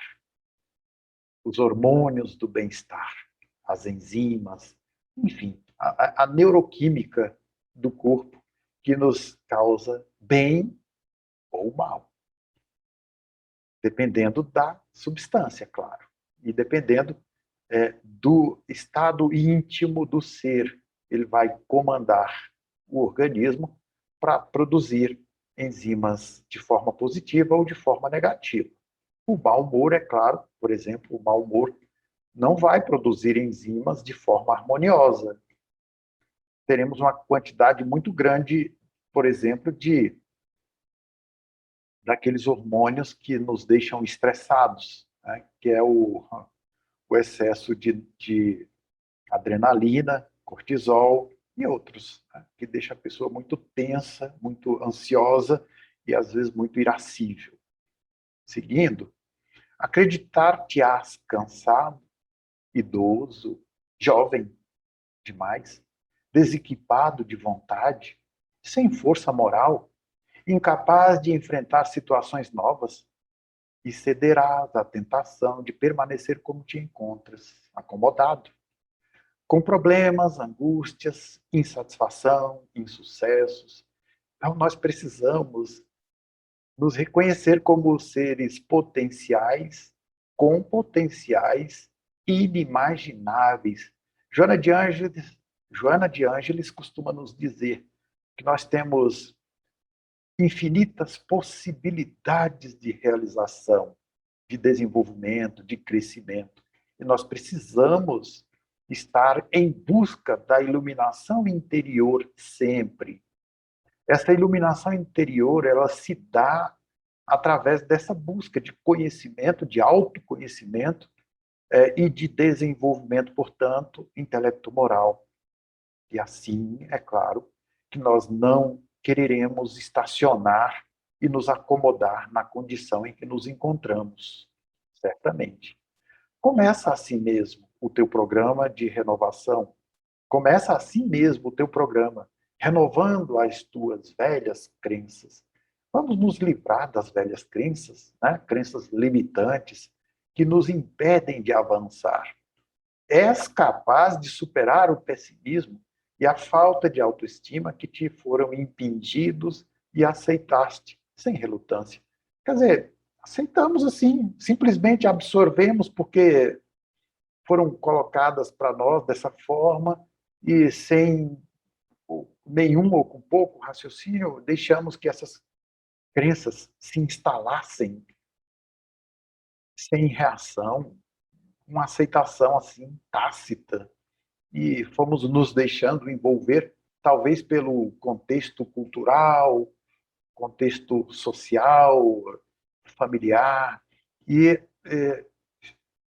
Os hormônios do bem-estar, as enzimas, enfim, a neuroquímica do corpo que nos causa bem ou mal. Dependendo da substância, claro. E dependendo do estado íntimo do ser. Ele vai comandar o organismo para produzir enzimas de forma positiva ou de forma negativa. O mau humor, é claro, por exemplo, o mau humor não vai produzir enzimas de forma harmoniosa. Teremos uma quantidade muito grande, por exemplo, daqueles hormônios que nos deixam estressados, né? Que é o excesso de adrenalina, cortisol e outros, né? Que deixa a pessoa muito tensa, muito ansiosa e, às vezes, muito irascível. Seguindo, acreditar-te-ás cansado, idoso, jovem demais, desequipado de vontade, sem força moral, incapaz de enfrentar situações novas, e cederás à tentação de permanecer como te encontras, acomodado, com problemas, angústias, insatisfação, insucessos. Então, nós precisamos nos reconhecer como seres potenciais, com potenciais inimagináveis. Joana de Ângeles costuma nos dizer que nós temos infinitas possibilidades de realização, de desenvolvimento, de crescimento. E nós precisamos estar em busca da iluminação interior sempre. Essa iluminação interior, ela se dá através dessa busca de conhecimento, de autoconhecimento e de desenvolvimento, portanto, intelecto-moral. E assim, é claro, que nós não quereremos estacionar e nos acomodar na condição em que nos encontramos, certamente. Começa assim mesmo o teu programa de renovação. Começa assim mesmo o teu programa, renovando as tuas velhas crenças. Vamos nos livrar das velhas crenças, né? Crenças limitantes que nos impedem de avançar. És capaz de superar o pessimismo e a falta de autoestima que te foram impingidos e aceitaste sem relutância. Quer dizer, aceitamos assim, simplesmente absorvemos porque foram colocadas para nós dessa forma e sem nenhum ou com pouco raciocínio, deixamos que essas crenças se instalassem sem reação, uma aceitação assim tácita, e fomos nos deixando envolver, talvez pelo contexto cultural, contexto social, familiar, e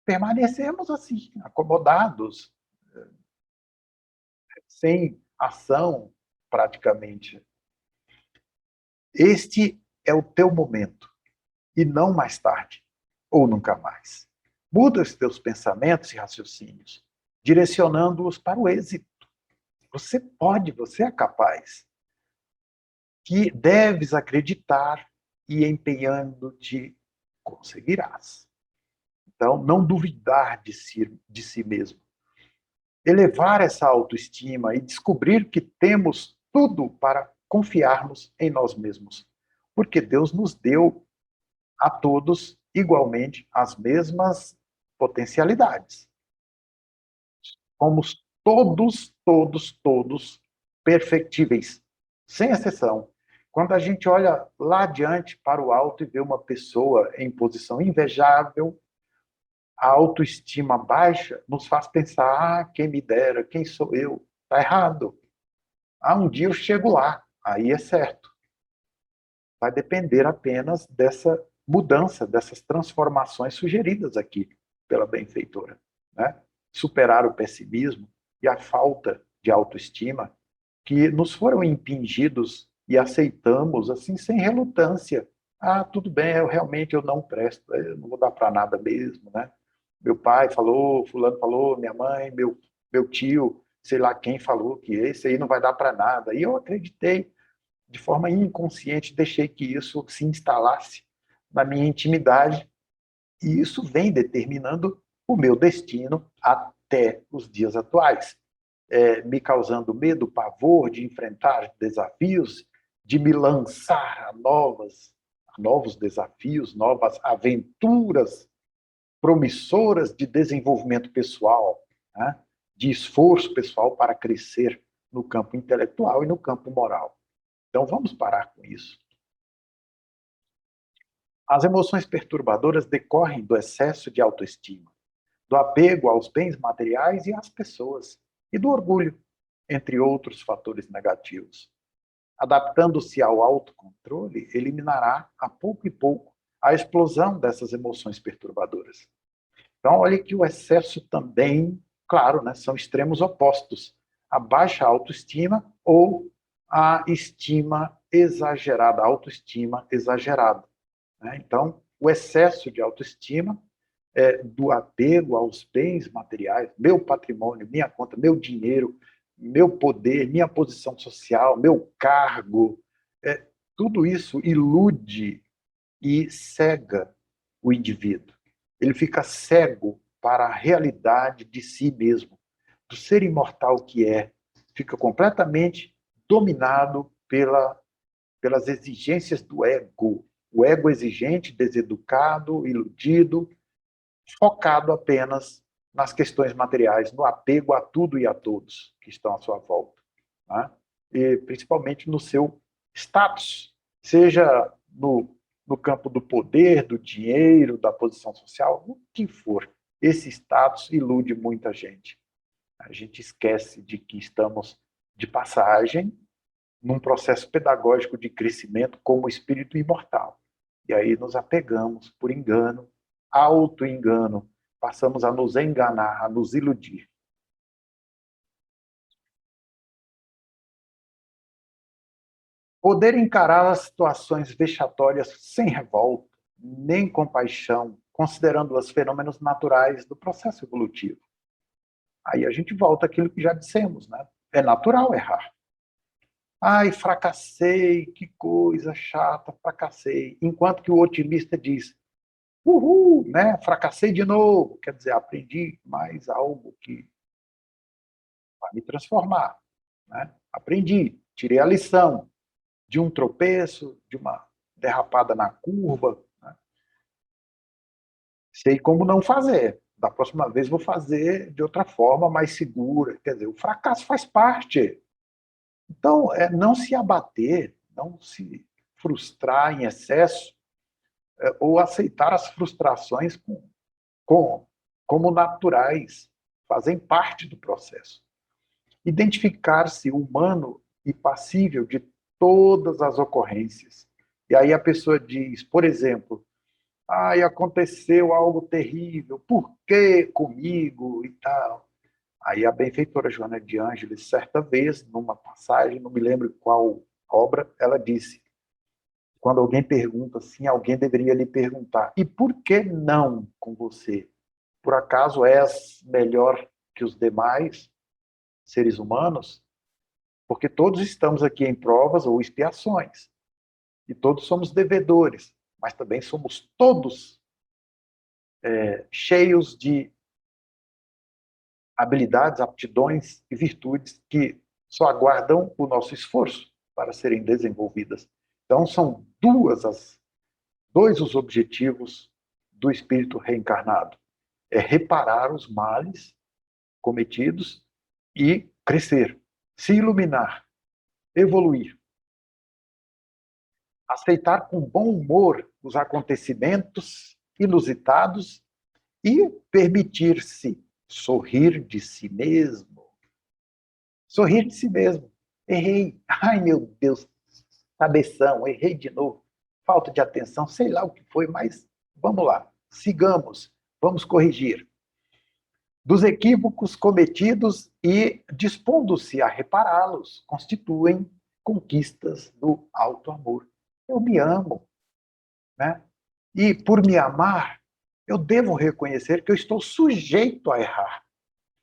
permanecemos assim, acomodados, sem ação, praticamente. Este é o teu momento, e não mais tarde, ou nunca mais. Muda os teus pensamentos e raciocínios, direcionando-os para o êxito. Você pode, você é capaz. Que deves acreditar e empenhando-te conseguirás. Então, não duvidar de si mesmo. Elevar essa autoestima e descobrir que temos tudo para confiarmos em nós mesmos. Porque Deus nos deu a todos igualmente as mesmas potencialidades. Somos todos perfectíveis, sem exceção. Quando a gente olha lá adiante para o alto e vê uma pessoa em posição invejável, a autoestima baixa nos faz pensar, quem me dera, quem sou eu? Está errado. Um dia eu chego lá, aí é certo. Vai depender apenas dessa mudança, dessas transformações sugeridas aqui pela benfeitora, né? Superar o pessimismo e a falta de autoestima que nos foram impingidos e aceitamos assim sem relutância. Tudo bem, eu não presto, eu não vou dar para nada mesmo, né? Meu pai falou, fulano falou, minha mãe, meu tio, sei lá quem falou que esse aí não vai dar para nada. E eu acreditei de forma inconsciente, deixei que isso se instalasse na minha intimidade e isso vem determinando o meu destino até os dias atuais, me causando medo, pavor de enfrentar desafios, de me lançar a novos desafios, novas aventuras promissoras de desenvolvimento pessoal, né? De esforço pessoal para crescer no campo intelectual e no campo moral. Então, vamos parar com isso. As emoções perturbadoras decorrem do excesso de autoestima, do apego aos bens materiais e às pessoas, e do orgulho, entre outros fatores negativos. Adaptando-se ao autocontrole, eliminará, a pouco e pouco, a explosão dessas emoções perturbadoras. Então, olha que o excesso também, claro, né, são extremos opostos. A baixa autoestima ou a estima exagerada, a autoestima exagerada. Né? Então, o excesso de autoestima do apego aos bens materiais, meu patrimônio, minha conta, meu dinheiro, meu poder, minha posição social, meu cargo, tudo isso ilude e cega o indivíduo. Ele fica cego para a realidade de si mesmo, do ser imortal que é, fica completamente dominado pelas exigências do ego. O ego exigente, deseducado, iludido, focado apenas nas questões materiais, no apego a tudo e a todos que estão à sua volta. Né? E principalmente no seu status, seja no campo do poder, do dinheiro, da posição social, o que for. Esse status ilude muita gente. A gente esquece de que estamos de passagem num processo pedagógico de crescimento como espírito imortal. E aí nos apegamos por engano, auto-engano, passamos a nos enganar, a nos iludir. Poder encarar as situações vexatórias sem revolta, nem compaixão, considerando-as fenômenos naturais do processo evolutivo. Aí a gente volta àquilo que já dissemos, né? É natural errar. Ai, fracassei, que coisa chata, fracassei. Enquanto que o otimista diz, uhul, né? Fracassei de novo. Quer dizer, aprendi mais algo que vai me transformar. Né? Aprendi, tirei a lição de um tropeço, de uma derrapada na curva. Né? Sei como não fazer. Da próxima vez vou fazer de outra forma, mais segura. Quer dizer, o fracasso faz parte. Então, não se abater, não se frustrar em excesso, ou aceitar as frustrações como naturais, fazem parte do processo. Identificar-se humano e passível de todas as ocorrências. E aí a pessoa diz, por exemplo, ai, aconteceu algo terrível, por que comigo e tal? Aí a benfeitora Joana de Ângeles, certa vez, numa passagem, não me lembro qual obra, ela disse, quando alguém pergunta assim, alguém deveria lhe perguntar, e por que não com você? Por acaso és melhor que os demais seres humanos? Porque todos estamos aqui em provas ou expiações, e todos somos devedores, mas também somos todos cheios de habilidades, aptidões e virtudes que só aguardam o nosso esforço para serem desenvolvidas. Então, são dois os objetivos do espírito reencarnado. É reparar os males cometidos e crescer, se iluminar, evoluir. Aceitar com bom humor os acontecimentos inusitados e permitir-se sorrir de si mesmo. Sorrir de si mesmo. Errei. Ai, meu Deus, cabeção, errei de novo. Falta de atenção, sei lá o que foi, mas vamos lá. Sigamos, vamos corrigir. Dos equívocos cometidos e dispondo-se a repará-los, constituem conquistas do alto amor. Eu me amo, né? E por me amar, eu devo reconhecer que eu estou sujeito a errar.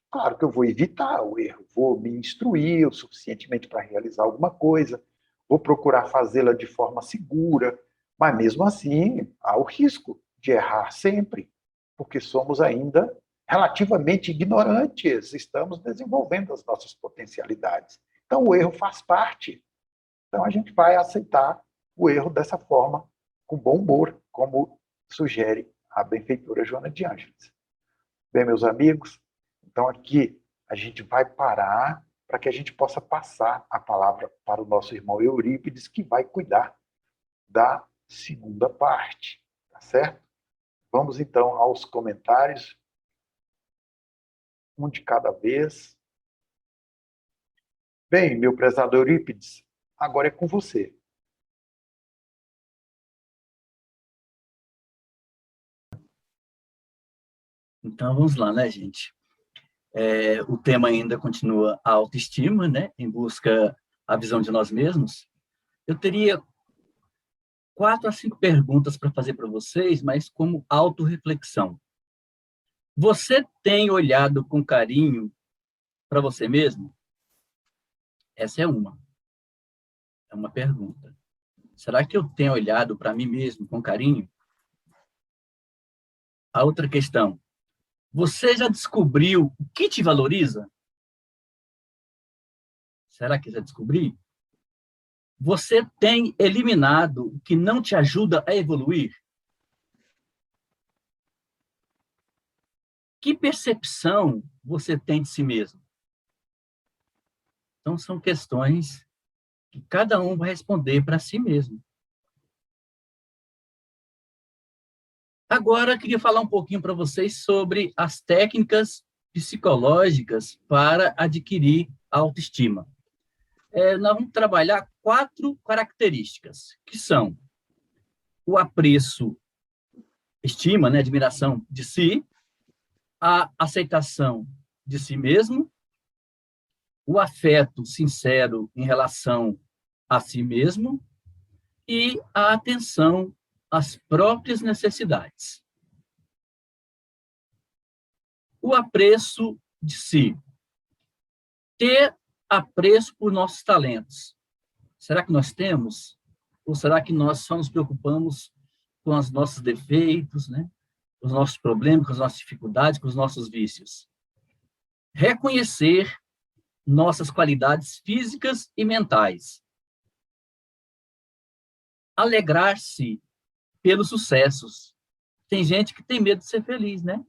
Claro que eu vou evitar o erro, vou me instruir o suficientemente para realizar alguma coisa, vou procurar fazê-la de forma segura, mas mesmo assim há o risco de errar sempre, porque somos ainda relativamente ignorantes, estamos desenvolvendo as nossas potencialidades. Então o erro faz parte. Então a gente vai aceitar o erro dessa forma, com bom humor, como sugere a benfeitora Joana de Ângeles. Bem, meus amigos, então aqui a gente vai parar para que a gente possa passar a palavra para o nosso irmão Eurípides, que vai cuidar da segunda parte. certo? Vamos, então, aos comentários, um de cada vez. Bem, meu prezado Eurípides, agora é com você. Então, vamos lá, né, gente? O tema ainda continua a autoestima, né? Em busca da visão de nós mesmos. Eu teria 4 a 5 perguntas para fazer para vocês, mas como autorreflexão. Você tem olhado com carinho para você mesmo? Essa é uma pergunta. Será que eu tenho olhado para mim mesmo com carinho? A outra questão. Você já descobriu o que te valoriza? Será que já descobri? Você tem eliminado o que não te ajuda a evoluir? Que percepção você tem de si mesmo? Então, são questões que cada um vai responder para si mesmo. Agora, eu queria falar um pouquinho para vocês sobre as técnicas psicológicas para adquirir autoestima. Nós vamos trabalhar 4 características, que são o apreço, estima, né, admiração de si, a aceitação de si mesmo, o afeto sincero em relação a si mesmo e a atenção às próprias necessidades. O apreço de si. Ter apreço por nossos talentos. Será que nós temos? Ou será que nós só nos preocupamos com os nossos defeitos, né? Com os nossos problemas, com as nossas dificuldades, com os nossos vícios? Reconhecer nossas qualidades físicas e mentais. Alegrar-se pelos sucessos. Tem gente que tem medo de ser feliz, né?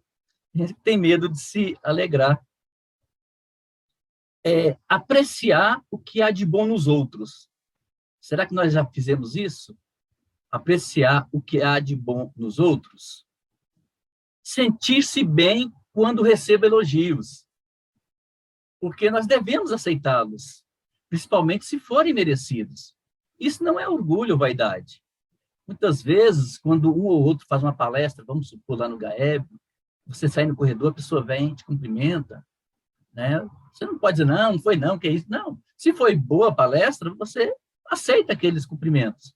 Tem gente que tem medo de se alegrar. Apreciar o que há de bom nos outros. Será que nós já fizemos isso? Apreciar o que há de bom nos outros? Sentir-se bem quando recebe elogios. Porque nós devemos aceitá-los, principalmente se forem merecidos. Isso não é orgulho ou vaidade. Muitas vezes, quando um ou outro faz uma palestra, vamos supor lá no GAEB, você sai no corredor, a pessoa vem, te cumprimenta, né? Você não pode dizer, não foi não, que é isso. Não, se foi boa a palestra, você aceita aqueles cumprimentos,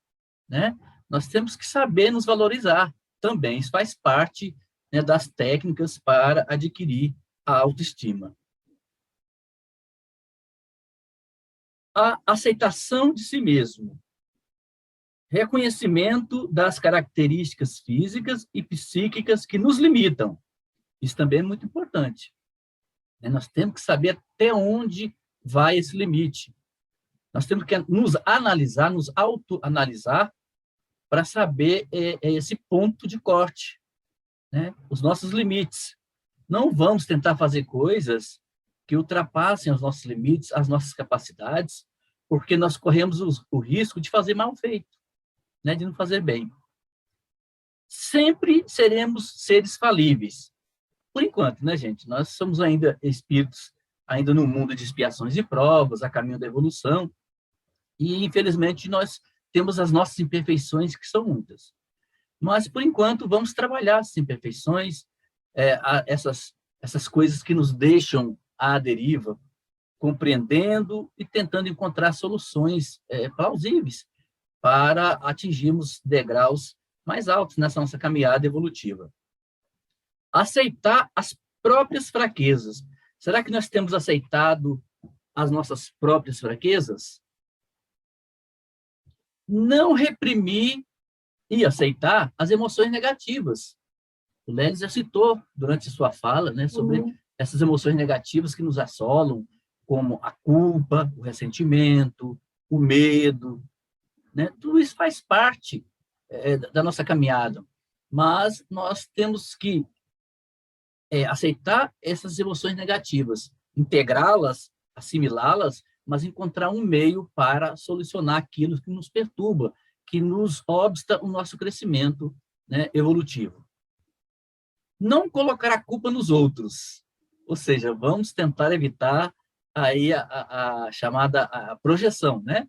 né? Nós temos que saber nos valorizar. Também isso faz parte, né, das técnicas para adquirir a autoestima. A aceitação de si mesmo. Reconhecimento das características físicas e psíquicas que nos limitam. Isso também é muito importante. Nós temos que saber até onde vai esse limite. Nós temos que nos analisar, nos autoanalisar, para saber esse ponto de corte, né? Os nossos limites. Não vamos tentar fazer coisas que ultrapassem os nossos limites, as nossas capacidades, porque nós corremos o risco de fazer mal feito, né? De não fazer bem. Sempre seremos seres falíveis. Por enquanto, né, gente? Nós somos ainda espíritos, ainda no mundo de expiações e provas, a caminho da evolução, e, infelizmente, nós temos as nossas imperfeições, que são muitas. Mas, por enquanto, vamos trabalhar essas imperfeições, essas coisas que nos deixam à deriva, compreendendo e tentando encontrar soluções plausíveis para atingirmos degraus mais altos nessa nossa caminhada evolutiva. Aceitar as próprias fraquezas. Será que nós temos aceitado as nossas próprias fraquezas? Não reprimir e aceitar as emoções negativas. O Lelis já citou durante sua fala, né, sobre essas emoções negativas que nos assolam, como a culpa, o ressentimento, o medo, né? Tudo isso faz parte da nossa caminhada, mas nós temos que aceitar essas emoções negativas, integrá-las, assimilá-las, mas encontrar um meio para solucionar aquilo que nos perturba, que nos obsta o nosso crescimento né, evolutivo. Não colocar a culpa nos outros, ou seja, vamos tentar evitar aí a chamada a projeção, né?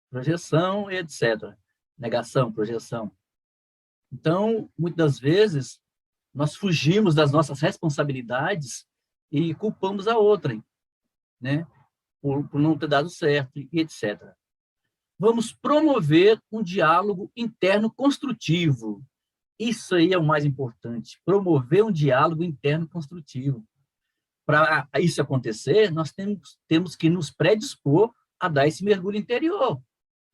Projeção e etc. Negação, projeção. Então, muitas vezes, nós fugimos das nossas responsabilidades e culpamos a outrem, né? Por não ter dado certo, e etc. Vamos promover um diálogo interno construtivo. Isso aí é o mais importante, promover um diálogo interno construtivo. Para isso acontecer, nós temos que nos predispor a dar esse mergulho interior,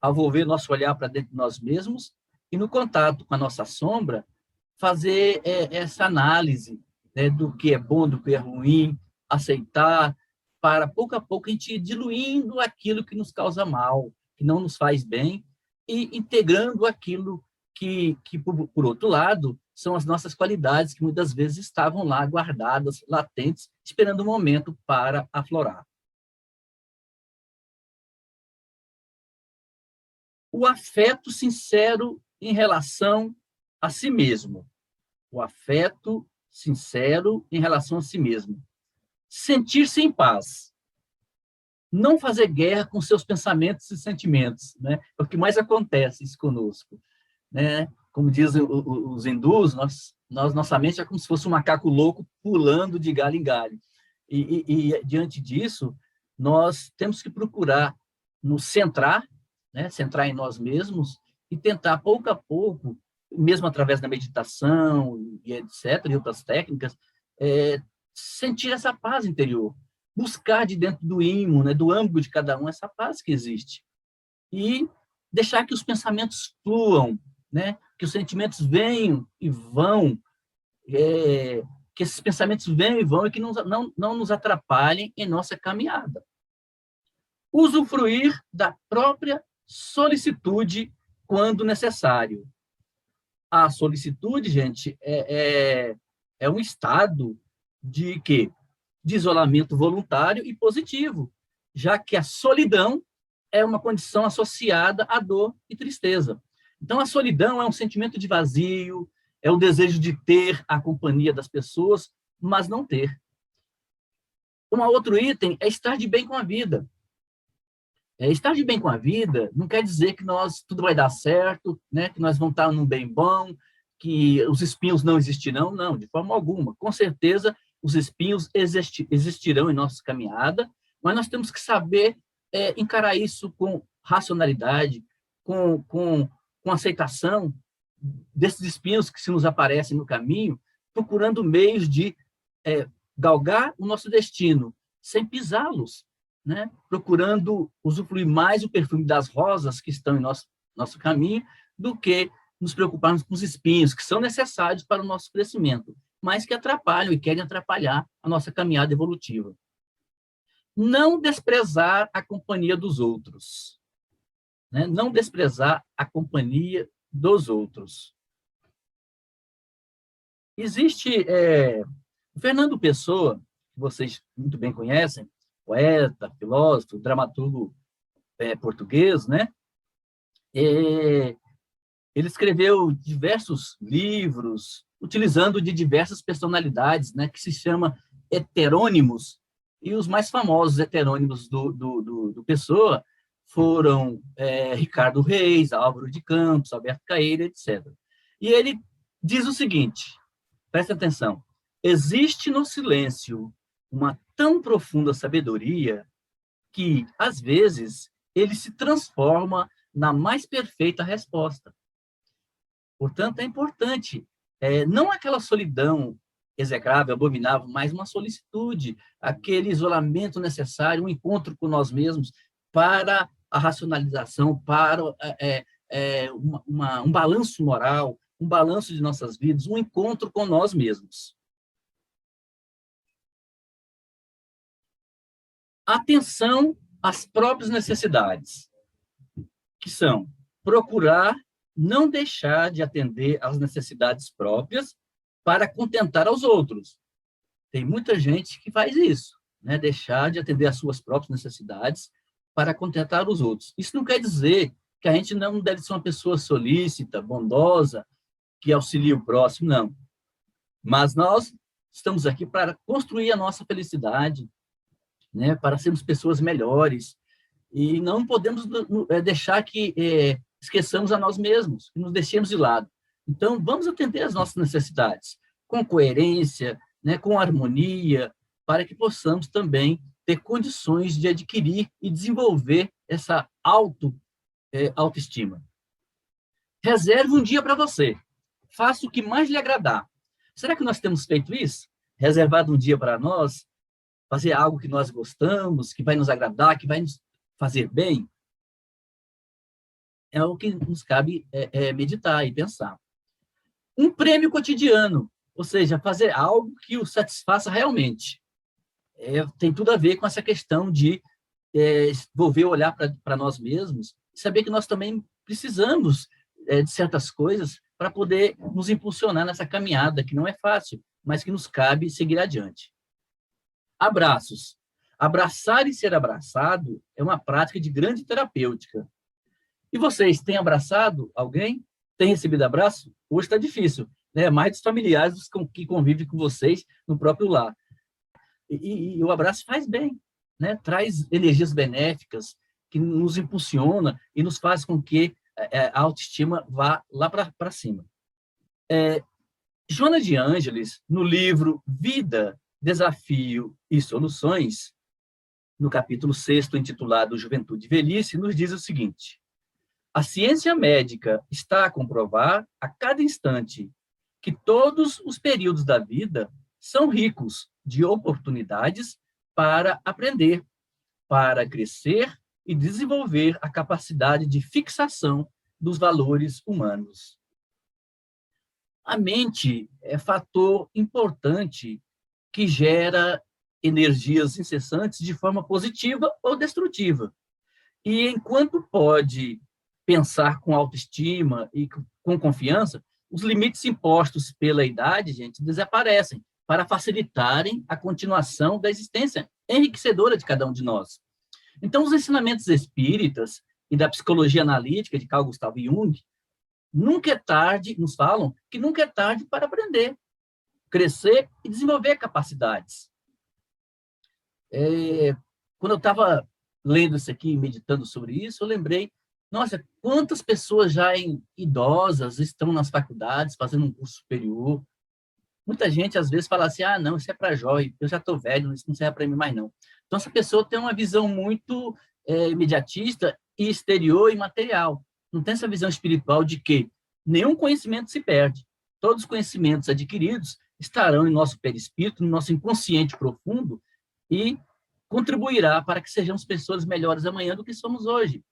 a volver nosso olhar para dentro de nós mesmos e, no contato com a nossa sombra, fazer essa análise, né, do que é bom, do que é ruim, aceitar, para, pouco a pouco, a gente ir diluindo aquilo que nos causa mal, que não nos faz bem, e integrando aquilo que por outro lado, são as nossas qualidades que muitas vezes estavam lá guardadas, latentes, esperando o momento para aflorar. O afeto sincero em relação a si mesmo. O afeto sincero em relação a si mesmo. Sentir-se em paz. Não fazer guerra com seus pensamentos e sentimentos, né? É o que mais acontece isso conosco, né? Como dizem os hindus, nossa mente é como se fosse um macaco louco pulando de galho em galho. E diante disso, nós temos que procurar nos centrar, né? Centrar em nós mesmos e tentar, pouco a pouco, mesmo através da meditação e etc., e outras técnicas, sentir essa paz interior, buscar de dentro do ímã, né, do âmago de cada um, essa paz que existe. E deixar que os pensamentos fluam, né, que os sentimentos venham e vão, que esses pensamentos venham e vão e que não nos atrapalhem em nossa caminhada. Usufruir da própria solicitude quando necessário. A solicitude, gente, é um estado de quê? De isolamento voluntário e positivo, já que a solidão é uma condição associada à dor e tristeza. Então, a solidão é um sentimento de vazio, é o desejo de ter a companhia das pessoas, mas não ter. Um outro item é estar de bem com a vida. Estar de bem com a vida não quer dizer que tudo vai dar certo, né? Que nós vamos estar num bem bom, que os espinhos não existirão, não, de forma alguma. Com certeza, os espinhos existirão em nossa caminhada, mas nós temos que saber encarar isso com racionalidade, com aceitação desses espinhos que se nos aparecem no caminho, procurando meios de galgar o nosso destino, sem pisá-los, né? Procurando usufruir mais o perfume das rosas que estão em nosso caminho do que nos preocuparmos com os espinhos, que são necessários para o nosso crescimento, mas que atrapalham e querem atrapalhar a nossa caminhada evolutiva. Não desprezar a companhia dos outros, né? Não desprezar a companhia dos outros. Existe o Fernando Pessoa, que vocês muito bem conhecem, poeta, filósofo, dramaturgo português, né? Ele escreveu diversos livros, utilizando de diversas personalidades, né? Que se chama heterônimos, e os mais famosos heterônimos do Pessoa foram Ricardo Reis, Álvaro de Campos, Alberto Caeiro, etc. E ele diz o seguinte, presta atenção, existe no silêncio uma tão profunda sabedoria que, às vezes, ele se transforma na mais perfeita resposta. Portanto, é importante, não aquela solidão execrável, abominável, mas uma solicitude, aquele isolamento necessário, um encontro com nós mesmos para a racionalização, para um balanço moral, um balanço de nossas vidas, um encontro com nós mesmos. Atenção às próprias necessidades, que são procurar não deixar de atender às necessidades próprias para contentar aos outros. Tem muita gente que faz isso, né? Deixar de atender às suas próprias necessidades para contentar os outros. Isso não quer dizer que a gente não deve ser uma pessoa solícita, bondosa, que auxilie o próximo, não. Mas nós estamos aqui para construir a nossa felicidade, né? Para sermos pessoas melhores. E não podemos deixar que esqueçamos a nós mesmos, que nos deixemos de lado. Então, vamos atender às nossas necessidades, com coerência, né? Com harmonia, para que possamos também ter condições de adquirir e desenvolver essa autoestima. Reserve um dia para você. Faça o que mais lhe agradar. Será que nós temos feito isso? Reservado um dia para nós, fazer algo que nós gostamos, que vai nos agradar, que vai nos fazer bem? É o que nos cabe meditar e pensar. Um prêmio cotidiano, ou seja, fazer algo que o satisfaça realmente. Tem tudo a ver com essa questão de volver o olhar para nós mesmos, saber que nós também precisamos de certas coisas para poder nos impulsionar nessa caminhada, que não é fácil, mas que nos cabe seguir adiante. Abraços. Abraçar e ser abraçado é uma prática de grande terapêutica. E vocês, têm abraçado alguém? Têm recebido abraço? Hoje está difícil, né? Mais dos familiares que convivem com vocês no próprio lar. E o abraço faz bem, né? Traz energias benéficas, que nos impulsiona e nos faz com que a autoestima vá lá para cima. Joana de Ângeles, no livro Vida, Desafio e Soluções, no capítulo 6º, intitulado Juventude e Velhice, nos diz o seguinte: a ciência médica está a comprovar a cada instante que todos os períodos da vida são ricos de oportunidades para aprender, para crescer e desenvolver a capacidade de fixação dos valores humanos. A mente é fator importante que gera energias incessantes de forma positiva ou destrutiva. E enquanto pode pensar com autoestima e com confiança, os limites impostos pela idade, gente, desaparecem para facilitarem a continuação da existência enriquecedora de cada um de nós. Então, os ensinamentos espíritas e da psicologia analítica de Carl Gustav Jung, nunca é tarde, nos falam que nunca é tarde para aprender, crescer e desenvolver capacidades. Quando eu estava lendo isso aqui, meditando sobre isso, eu lembrei, nossa, quantas pessoas já idosas estão nas faculdades, fazendo um curso superior. Muita gente, às vezes, fala assim, não, isso é para jovem, eu já estou velho, isso não serve para mim mais, não. Então, essa pessoa tem uma visão muito imediatista e exterior e material. Não tem essa visão espiritual de que nenhum conhecimento se perde. Todos os conhecimentos adquiridos estarão em nosso perispírito, no nosso inconsciente profundo, e contribuirá para que sejamos pessoas melhores amanhã do que somos hoje.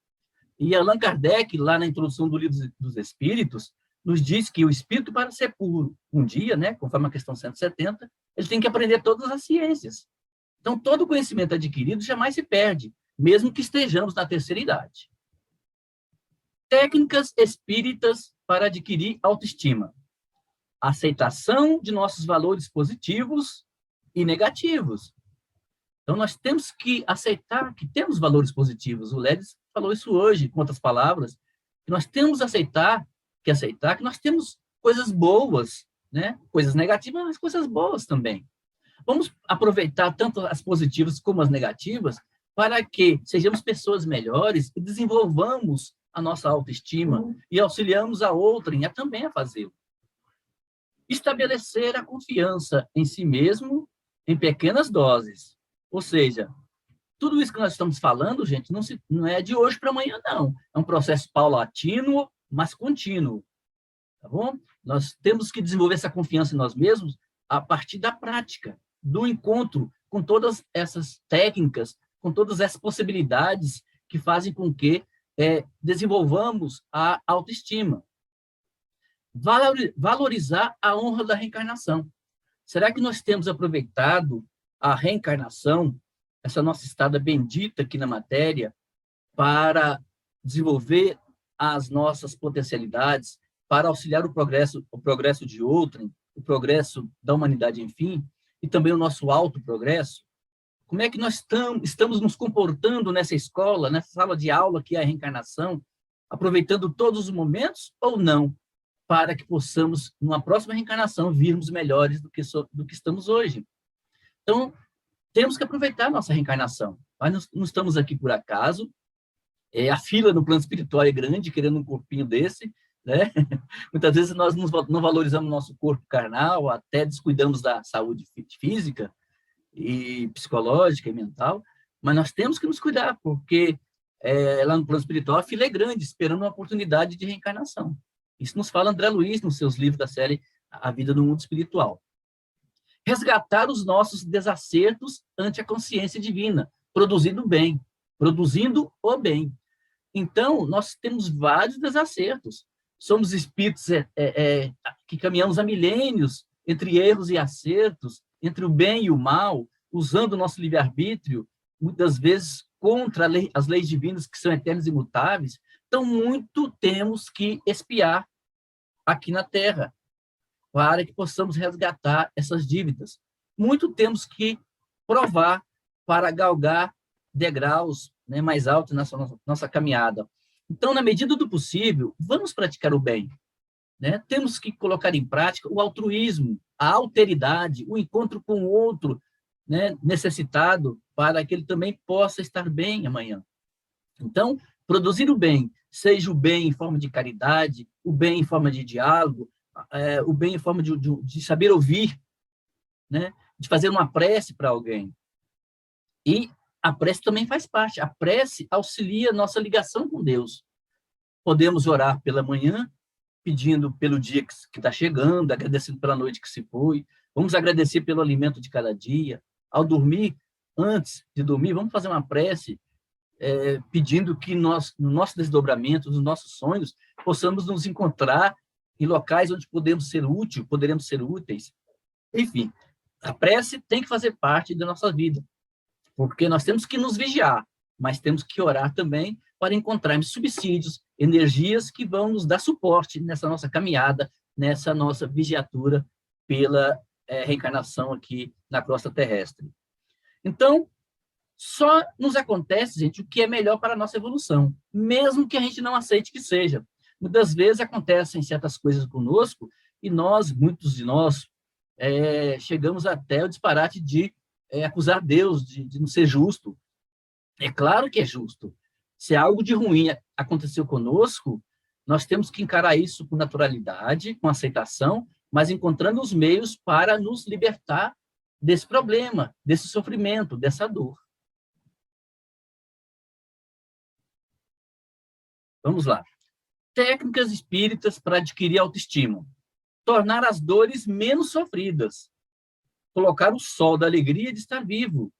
E Allan Kardec, lá na introdução do Livro dos Espíritos, nos diz que o espírito, para ser puro um dia, né, conforme a questão 170, ele tem que aprender todas as ciências. Então, todo o conhecimento adquirido jamais se perde, mesmo que estejamos na terceira idade. Técnicas espíritas para adquirir autoestima. Aceitação de nossos valores positivos e negativos. Então, nós temos que aceitar que temos valores positivos. O Ledes falou isso hoje, com outras palavras, que nós temos que aceitar que nós temos coisas boas, né? Coisas negativas, mas coisas boas também. Vamos aproveitar tanto as positivas como as negativas para que sejamos pessoas melhores e desenvolvamos a nossa autoestima e auxiliamos a outrem também a fazê-lo. Estabelecer a confiança em si mesmo em pequenas doses. Ou seja, tudo isso que nós estamos falando, gente, não é de hoje para amanhã, não. É um processo paulatino, mas contínuo. Tá bom? Nós temos que desenvolver essa confiança em nós mesmos a partir da prática, do encontro com todas essas técnicas, com todas essas possibilidades que fazem com que desenvolvamos a autoestima. Valorizar a honra da reencarnação. Será que nós temos aproveitado a reencarnação, essa nossa estada bendita aqui na matéria, para desenvolver as nossas potencialidades, para auxiliar o progresso de outrem, o progresso da humanidade, enfim, e também o nosso autoprogresso? Como é que nós estamos nos comportando nessa escola, nessa sala de aula que é a reencarnação, aproveitando todos os momentos ou não? para que possamos, numa próxima reencarnação, virmos melhores do que estamos hoje. Então, temos que aproveitar a nossa reencarnação. Nós não estamos aqui por acaso. A fila no plano espiritual é grande, querendo um corpinho desse, né? Muitas vezes nós não valorizamos o nosso corpo carnal, até descuidamos da saúde física e psicológica e mental, mas nós temos que nos cuidar, porque lá no plano espiritual a fila é grande, esperando uma oportunidade de reencarnação. Isso nos fala André Luiz nos seus livros da série A Vida no Mundo Espiritual. Resgatar os nossos desacertos ante a consciência divina, produzindo o bem. Então, nós temos vários desacertos. Somos espíritos que caminhamos há milênios entre erros e acertos, entre o bem e o mal, usando o nosso livre-arbítrio, muitas vezes contra as leis divinas que são eternas e imutáveis. Então, muito temos que expiar aqui na Terra, para que possamos resgatar essas dívidas. Muito temos que provar para galgar degraus, né, mais altos nessa nossa caminhada. Então, na medida do possível, vamos praticar o bem. Né? Temos que colocar em prática o altruísmo, a alteridade, o encontro com o outro, né, necessitado, para que ele também possa estar bem amanhã. Então, produzir o bem, seja o bem em forma de caridade, o bem em forma de diálogo, o bem em forma de saber ouvir, né? De fazer uma prece para alguém. E a prece também faz parte. A prece auxilia a nossa ligação com Deus. Podemos orar pela manhã, pedindo pelo dia que está chegando, agradecendo pela noite que se foi. Vamos agradecer pelo alimento de cada dia. Ao dormir, antes de dormir, vamos fazer uma prece pedindo que nós, no nosso desdobramento, nos nossos sonhos, possamos nos encontrar em locais onde poderemos ser úteis. Enfim, a prece tem que fazer parte da nossa vida, porque nós temos que nos vigiar, mas temos que orar também para encontrarmos subsídios, energias que vão nos dar suporte nessa nossa caminhada, nessa nossa vigiatura pela reencarnação aqui na crosta terrestre. Então, só nos acontece, gente, o que é melhor para a nossa evolução, mesmo que a gente não aceite que seja. Muitas vezes acontecem certas coisas conosco e muitos de nós, chegamos até o disparate de acusar Deus de não ser justo. É claro que é justo. Se algo de ruim aconteceu conosco, nós temos que encarar isso com naturalidade, com aceitação, mas encontrando os meios para nos libertar desse problema, desse sofrimento, dessa dor. Vamos lá. Técnicas espíritas para adquirir autoestima. Tornar as dores menos sofridas. Colocar o sol da alegria de estar vivo.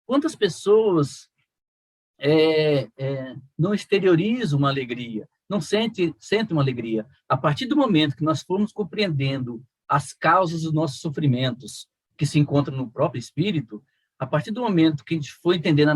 Quantas pessoas não exteriorizam uma alegria, não sentem uma alegria? A partir do momento que nós formos compreendendo as causas dos nossos sofrimentos, que se encontram no próprio espírito, a partir do momento que a gente for entendendo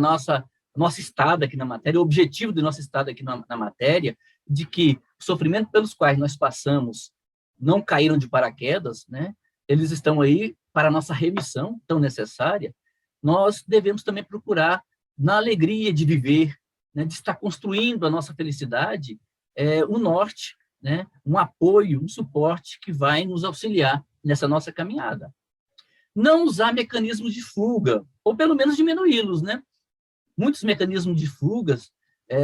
nosso estado aqui na matéria, o objetivo do nosso estado aqui na matéria, de que o sofrimento pelos quais nós passamos não caíram de paraquedas, né? Eles estão aí para a nossa remissão tão necessária. Nós devemos também procurar, na alegria de viver, né, de estar construindo a nossa felicidade, um norte, né, um apoio, um suporte que vai nos auxiliar nessa nossa caminhada. Não usar mecanismos de fuga, ou pelo menos diminuí-los, né? Muitos mecanismos de fugas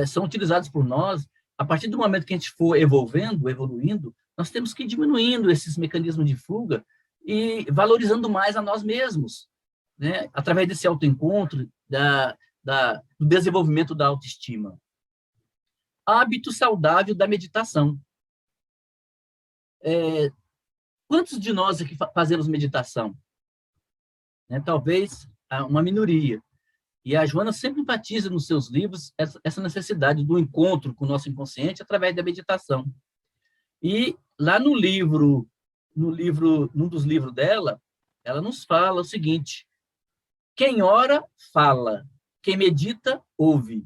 são utilizados por nós. A partir do momento que a gente for evoluindo, nós temos que ir diminuindo esses mecanismos de fuga e valorizando mais a nós mesmos, né? Através desse autoencontro, do desenvolvimento da autoestima. Hábito saudável da meditação. Quantos de nós aqui fazemos meditação? Talvez uma minoria. E a Joana sempre enfatiza nos seus livros essa necessidade do encontro com o nosso inconsciente através da meditação. E lá num dos livros dela, ela nos fala o seguinte: quem ora, fala. Quem medita, ouve.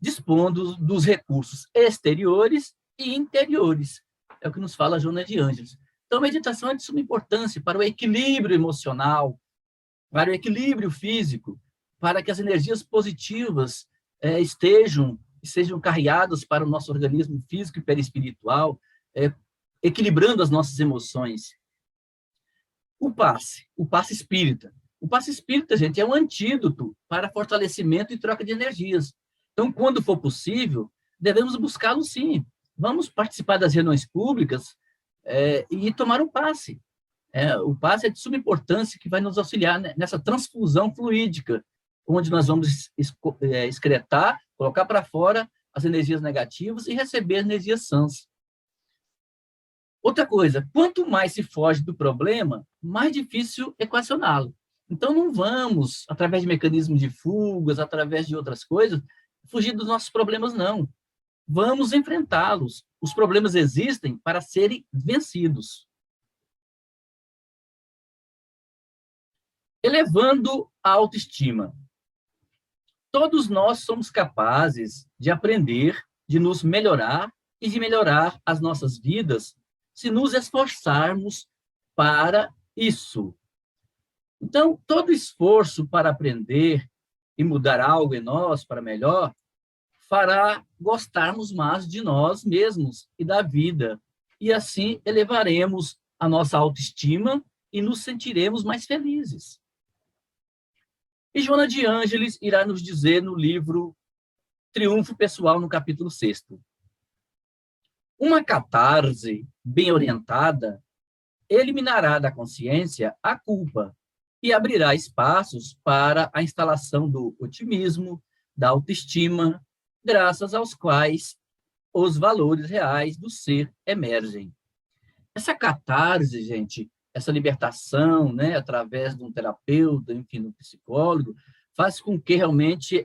Dispondo dos recursos exteriores e interiores. É o que nos fala a Joana de Ângeles. Então, a meditação é de suma importância para o equilíbrio emocional, para o equilíbrio físico, para que as energias positivas sejam carreadas para o nosso organismo físico e perispiritual, equilibrando as nossas emoções. O passe espírita. O passe espírita, gente, é um antídoto para fortalecimento e troca de energias. Então, quando for possível, devemos buscá-lo sim. Vamos participar das reuniões públicas e tomar um passe. O passe é de suma importância, que vai nos auxiliar nessa transfusão fluídica, onde nós vamos excretar, colocar para fora as energias negativas e receber energias sãs. Outra coisa, quanto mais se foge do problema, mais difícil equacioná-lo. Então, não vamos, através de mecanismos de fugas, através de outras coisas, fugir dos nossos problemas, não. Vamos enfrentá-los. Os problemas existem para serem vencidos. Elevando a autoestima. Todos nós somos capazes de aprender, de nos melhorar e de melhorar as nossas vidas se nos esforçarmos para isso. Então, todo esforço para aprender e mudar algo em nós para melhor fará gostarmos mais de nós mesmos e da vida. E assim elevaremos a nossa autoestima e nos sentiremos mais felizes. E Joana de Ângeles irá nos dizer no livro Triunfo Pessoal, no capítulo 6º. Uma catarse bem orientada eliminará da consciência a culpa e abrirá espaços para a instalação do otimismo, da autoestima, graças aos quais os valores reais do ser emergem. Essa catarse, gente, essa libertação, né, através de um terapeuta, enfim, de um psicólogo, faz com que realmente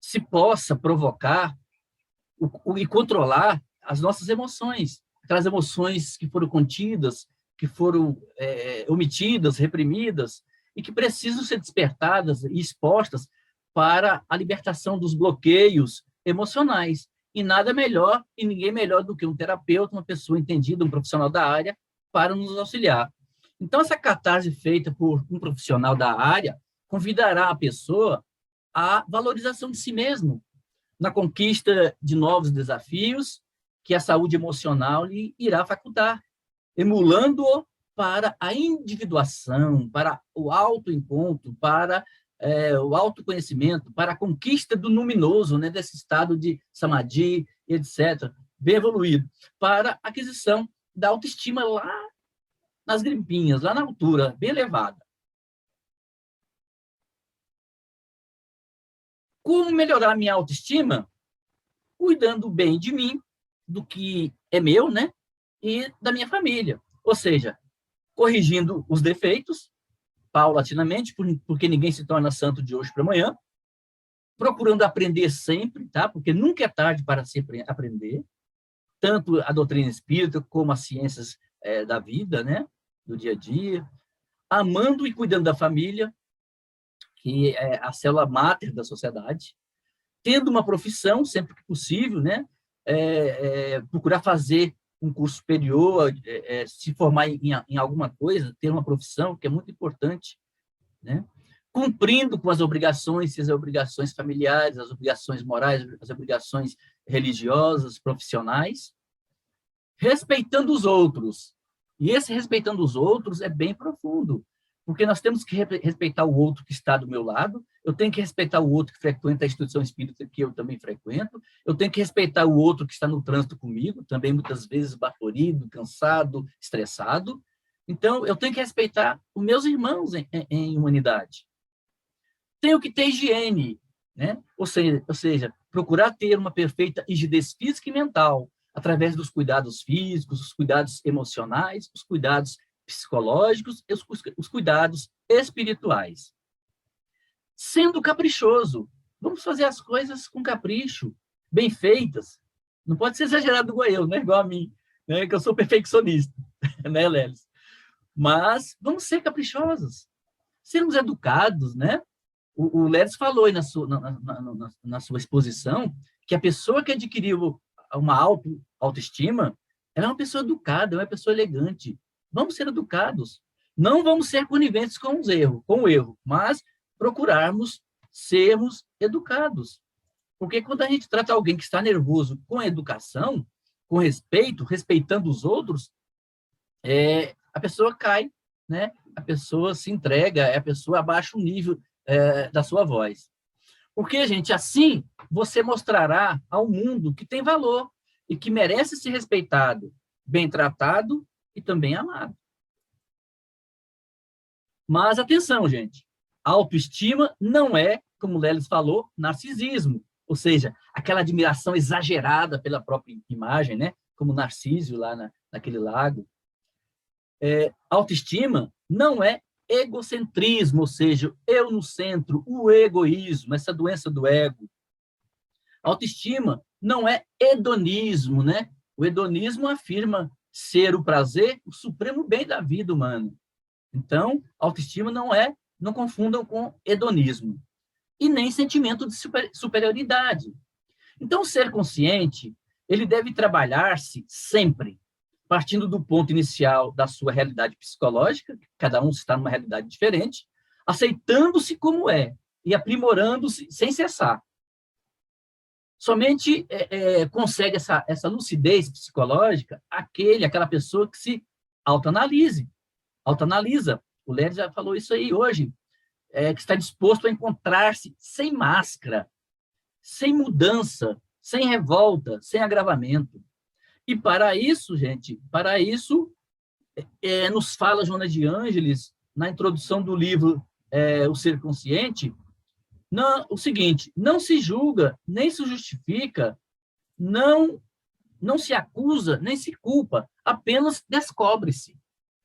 se possa provocar e controlar as nossas emoções, aquelas emoções que foram contidas, que foram omitidas, reprimidas, e que precisam ser despertadas e expostas para a libertação dos bloqueios emocionais. E nada melhor, e ninguém melhor do que um terapeuta, uma pessoa entendida, um profissional da área, para nos auxiliar. Então, essa catarse feita por um profissional da área convidará a pessoa à valorização de si mesmo, na conquista de novos desafios que a saúde emocional lhe irá facultar, emulando-o para a individuação, para o autoencontro, para o autoconhecimento, para a conquista do luminoso, né, desse estado de samadhi, etc., bem evoluído, para a aquisição da autoestima lá nas grimpinhas, lá na altura, bem elevada. Como melhorar a minha autoestima? Cuidando bem de mim, do que é meu, né, e da minha família. Ou seja, corrigindo os defeitos, paulatinamente, porque ninguém se torna santo de hoje para amanhã, procurando aprender sempre, tá? Porque nunca é tarde para sempre aprender, tanto a doutrina espírita como as ciências da vida, né? Do dia a dia, amando e cuidando da família, que é a célula máter da sociedade, tendo uma profissão sempre que possível, né? Procurar fazer um curso superior, se formar em alguma coisa, ter uma profissão, que é muito importante, né? Cumprindo com as obrigações, as obrigações familiares, as obrigações morais, as obrigações religiosas, profissionais, respeitando os outros. E esse respeitando os outros é bem profundo, porque nós temos que respeitar o outro que está do meu lado, eu tenho que respeitar o outro que frequenta a instituição espírita que eu também frequento, eu tenho que respeitar o outro que está no trânsito comigo, também muitas vezes baforido, cansado, estressado. Então, eu tenho que respeitar os meus irmãos em humanidade. Tenho que ter higiene, né? Ou seja, procurar ter uma perfeita rigidez física e mental, através dos cuidados físicos, os cuidados emocionais, os cuidados psicológicos e os cuidados espirituais. Sendo caprichoso, vamos fazer as coisas com capricho, bem feitas. Não pode ser exagerado igual eu, né? Igual a mim, né? Que eu sou perfeccionista, né, Lelis? Mas vamos ser caprichosos, sermos educados, né? O Lelis falou aí na sua exposição que a pessoa que adquiriu uma autoestima, ela é uma pessoa educada, é uma pessoa elegante. Vamos ser educados. Não vamos ser coniventes com o erro, mas procurarmos sermos educados. Porque quando a gente trata alguém que está nervoso com a educação, com respeito, respeitando os outros, a pessoa cai, né? A pessoa se entrega, a pessoa abaixa o nível da sua voz. Porque, gente, assim você mostrará ao mundo que tem valor e que merece ser respeitado, bem tratado e também amado. Mas atenção, gente, a autoestima não é, como o Lelis falou, narcisismo, ou seja, aquela admiração exagerada pela própria imagem, né? Como Narciso lá naquele lago. Autoestima não é egocentrismo, ou seja, eu no centro, o egoísmo, essa doença do ego. Autoestima não é hedonismo, né? O hedonismo afirma ser o prazer, o supremo bem da vida humana. Então, autoestima não confundam com hedonismo. E nem sentimento de superioridade. Então, o ser consciente, ele deve trabalhar-se sempre, partindo do ponto inicial da sua realidade psicológica, cada um está numa realidade diferente, aceitando-se como é e aprimorando-se sem cessar. Somente consegue essa lucidez psicológica aquela pessoa que se autoanalisa. O Léo já falou isso aí hoje, que está disposto a encontrar-se sem máscara, sem mudança, sem revolta, sem agravamento. E para isso, gente, nos fala Joana de Ângeles, na introdução do livro O Ser Consciente, o seguinte: não se julga, nem se justifica, não se acusa, nem se culpa, apenas descobre-se.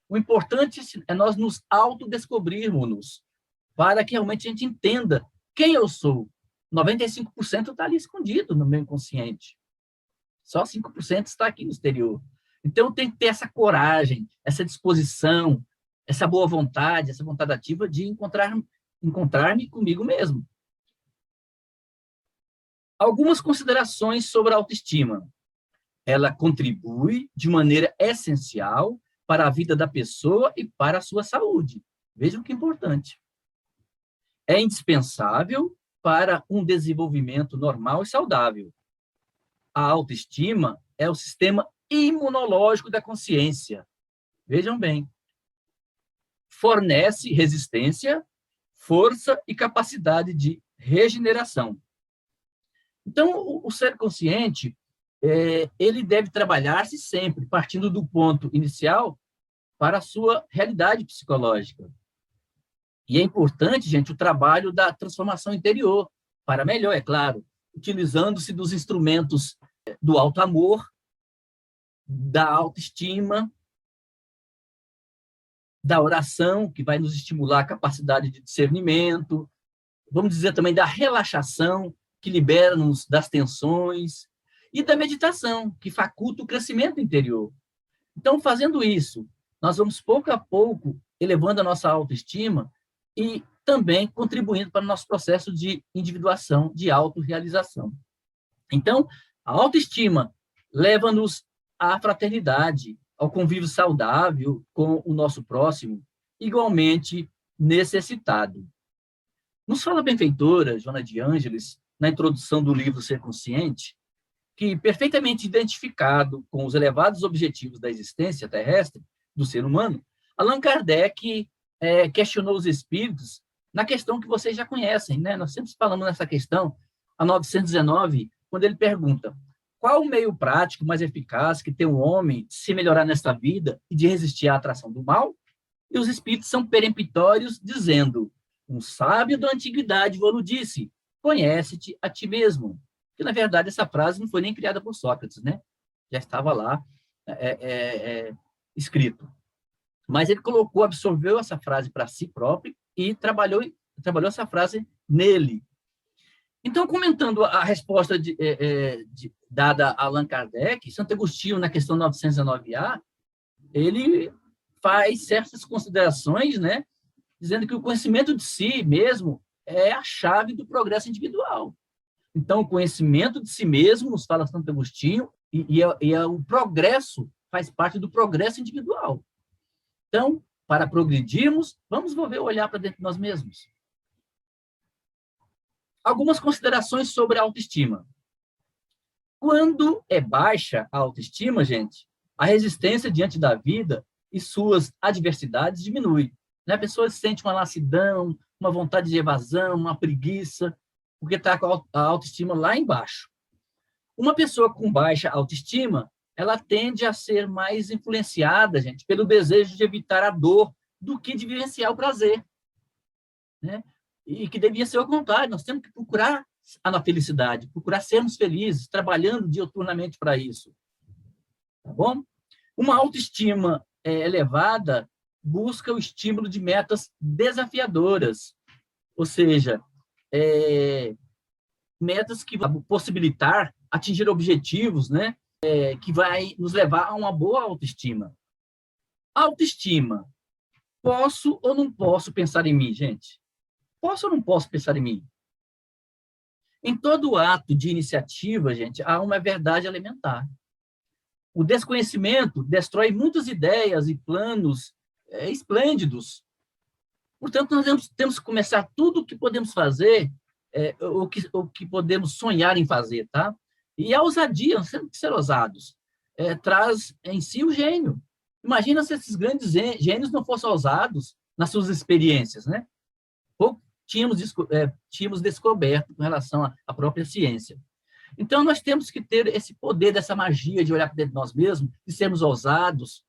O importante é nós nos autodescobrirmos, para que realmente a gente entenda quem eu sou. 95% está ali escondido no meu inconsciente. Só 5% está aqui no exterior. Então, tem que ter essa coragem, essa disposição, essa boa vontade, essa vontade ativa de encontrar-me comigo mesmo. Algumas considerações sobre a autoestima. Ela contribui de maneira essencial para a vida da pessoa e para a sua saúde. Vejam que importante. É indispensável para um desenvolvimento normal e saudável. A autoestima é o sistema imunológico da consciência. Vejam bem. Fornece resistência, força e capacidade de regeneração. Então, o ser consciente, ele deve trabalhar-se sempre, partindo do ponto inicial para a sua realidade psicológica. E é importante, gente, o trabalho da transformação interior, para melhor, é claro, utilizando-se dos instrumentos do auto-amor, da autoestima, da oração, que vai nos estimular a capacidade de discernimento, vamos dizer também da relaxação, que libera-nos das tensões, e da meditação, que faculta o crescimento interior. Então, fazendo isso, nós vamos pouco a pouco elevando a nossa autoestima e também contribuindo para o nosso processo de individuação, de autorrealização. Então, a autoestima leva-nos à fraternidade, ao convívio saudável com o nosso próximo, igualmente necessitado. Nos fala a benfeitora Joana de Ângeles, na introdução do livro Ser Consciente, que, perfeitamente identificado com os elevados objetivos da existência terrestre do ser humano, Allan Kardec questionou os espíritos na questão que vocês já conhecem, né? Nós sempre falamos nessa questão, a 919, quando ele pergunta: qual o meio prático mais eficaz que tem o homem de se melhorar nesta vida e de resistir à atração do mal? E os espíritos são peremptórios, dizendo: um sábio da antiguidade vos disse, conhece-te a ti mesmo. Que, na verdade, essa frase não foi nem criada por Sócrates, né? Já estava lá escrito. Mas ele absorveu essa frase para si próprio e trabalhou essa frase nele. Então, comentando a resposta dada a Allan Kardec, Santo Agostinho, na questão 919A, ele faz certas considerações, né, dizendo que o conhecimento de si mesmo é a chave do progresso individual. Então, o conhecimento de si mesmo, nos fala Santo Agostinho, o progresso faz parte do progresso individual. Então, para progredirmos, vamos volver o olhar para dentro de nós mesmos. Algumas considerações sobre a autoestima. Quando é baixa a autoestima, gente, a resistência diante da vida e suas adversidades diminui. Né? A pessoa sente uma lassidão, uma vontade de evasão, uma preguiça, porque está com a autoestima lá embaixo. Uma pessoa com baixa autoestima, ela tende a ser mais influenciada, gente, pelo desejo de evitar a dor do que de vivenciar o prazer. Né? E que devia ser o contrário, nós temos que procurar a felicidade, procurar sermos felizes, trabalhando diuturnamente para isso. Tá bom? Uma autoestima elevada busca o estímulo de metas desafiadoras, ou seja, metas que vão possibilitar atingir objetivos, né, que vai nos levar a uma boa autoestima. Autoestima. Posso ou não posso pensar em mim, gente? Posso ou não posso pensar em mim? Em todo ato de iniciativa, gente, há uma verdade elementar. O desconhecimento destrói muitas ideias e planos esplêndidos. Portanto, nós temos que começar tudo o que podemos fazer, o que podemos sonhar em fazer, tá? E a ousadia, nós temos que ser ousados, traz em si o gênio. Imagina se esses grandes gênios não fossem ousados nas suas experiências, né? Ou tínhamos descoberto com relação à própria ciência. Então, nós temos que ter esse poder, dessa magia de olhar para dentro de nós mesmos, de sermos ousados,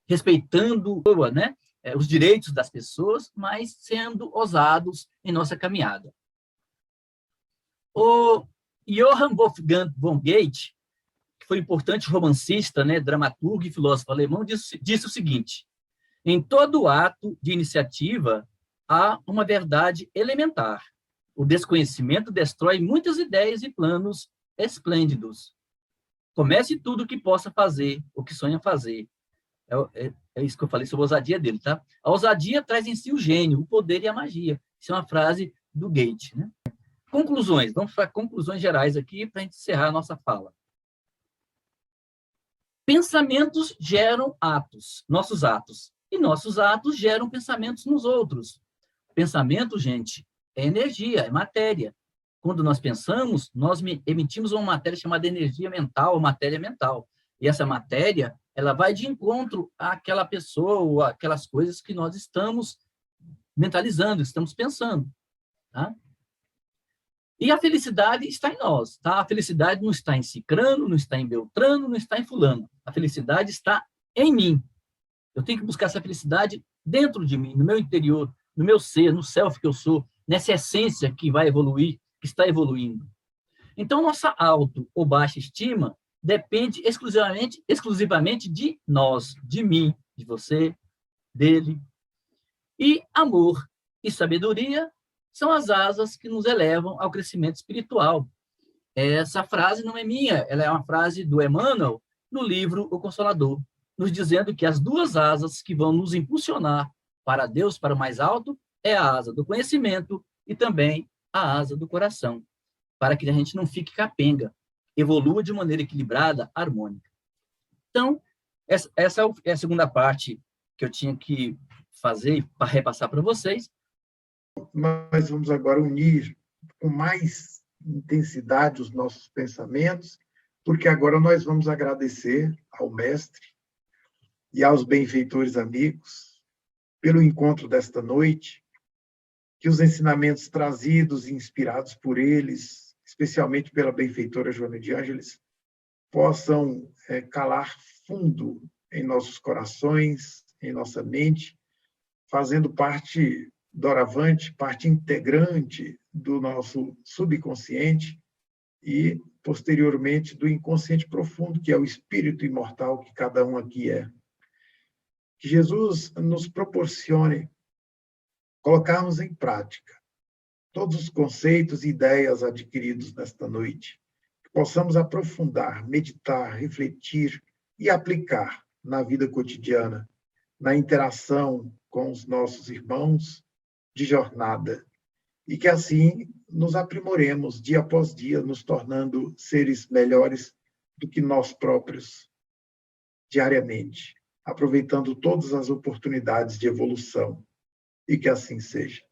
respeitando, né, os direitos das pessoas, mas sendo ousados em nossa caminhada. O Johann Wolfgang von Goethe, que foi um importante romancista, né, dramaturgo e filósofo alemão, disse o seguinte: em todo ato de iniciativa há uma verdade elementar. O desconhecimento destrói muitas ideias e planos esplêndidos. Comece tudo o que possa fazer, o que sonha fazer. É isso que eu falei sobre a ousadia dele, tá? A ousadia traz em si o gênio, o poder e a magia. Isso é uma frase do Goethe, né? Conclusões. Vamos para conclusões gerais aqui para a gente encerrar a nossa fala. Pensamentos geram atos, nossos atos. E nossos atos geram pensamentos nos outros. Pensamento, gente, é energia, é matéria. Quando nós pensamos, nós emitimos uma matéria chamada energia mental, matéria mental. E essa matéria, ela vai de encontro àquela pessoa ou àquelas coisas que nós estamos mentalizando, estamos pensando. Tá? E a felicidade está em nós. Tá? A felicidade não está em Cicrano, não está em Beltrano, não está em Fulano. A felicidade está em mim. Eu tenho que buscar essa felicidade dentro de mim, no meu interior, no meu ser, no self que eu sou, nessa essência que vai evoluir, que está evoluindo. Então, nossa auto ou baixa estima depende exclusivamente de nós, de mim, de você, dele. E amor e sabedoria são as asas que nos elevam ao crescimento espiritual. Essa frase não é minha, ela é uma frase do Emmanuel no livro O Consolador, nos dizendo que as duas asas que vão nos impulsionar para Deus, para o mais alto, é a asa do conhecimento e também a asa do coração, para que a gente não fique capenga, evolua de maneira equilibrada, harmônica. Então, essa é a segunda parte que eu tinha que fazer para repassar para vocês. Nós vamos agora unir com mais intensidade os nossos pensamentos, porque agora nós vamos agradecer ao Mestre e aos benfeitores amigos pelo encontro desta noite, que os ensinamentos trazidos e inspirados por eles, especialmente pela benfeitora Joana de Ângeles, possam calar fundo em nossos corações, em nossa mente, fazendo parte doravante, parte integrante do nosso subconsciente e, posteriormente, do inconsciente profundo, que é o espírito imortal que cada um aqui é. Que Jesus nos proporcione colocarmos em prática todos os conceitos e ideias adquiridos nesta noite, que possamos aprofundar, meditar, refletir e aplicar na vida cotidiana, na interação com os nossos irmãos de jornada, e que assim nos aprimoremos dia após dia, nos tornando seres melhores do que nós próprios diariamente, aproveitando todas as oportunidades de evolução, e que assim seja.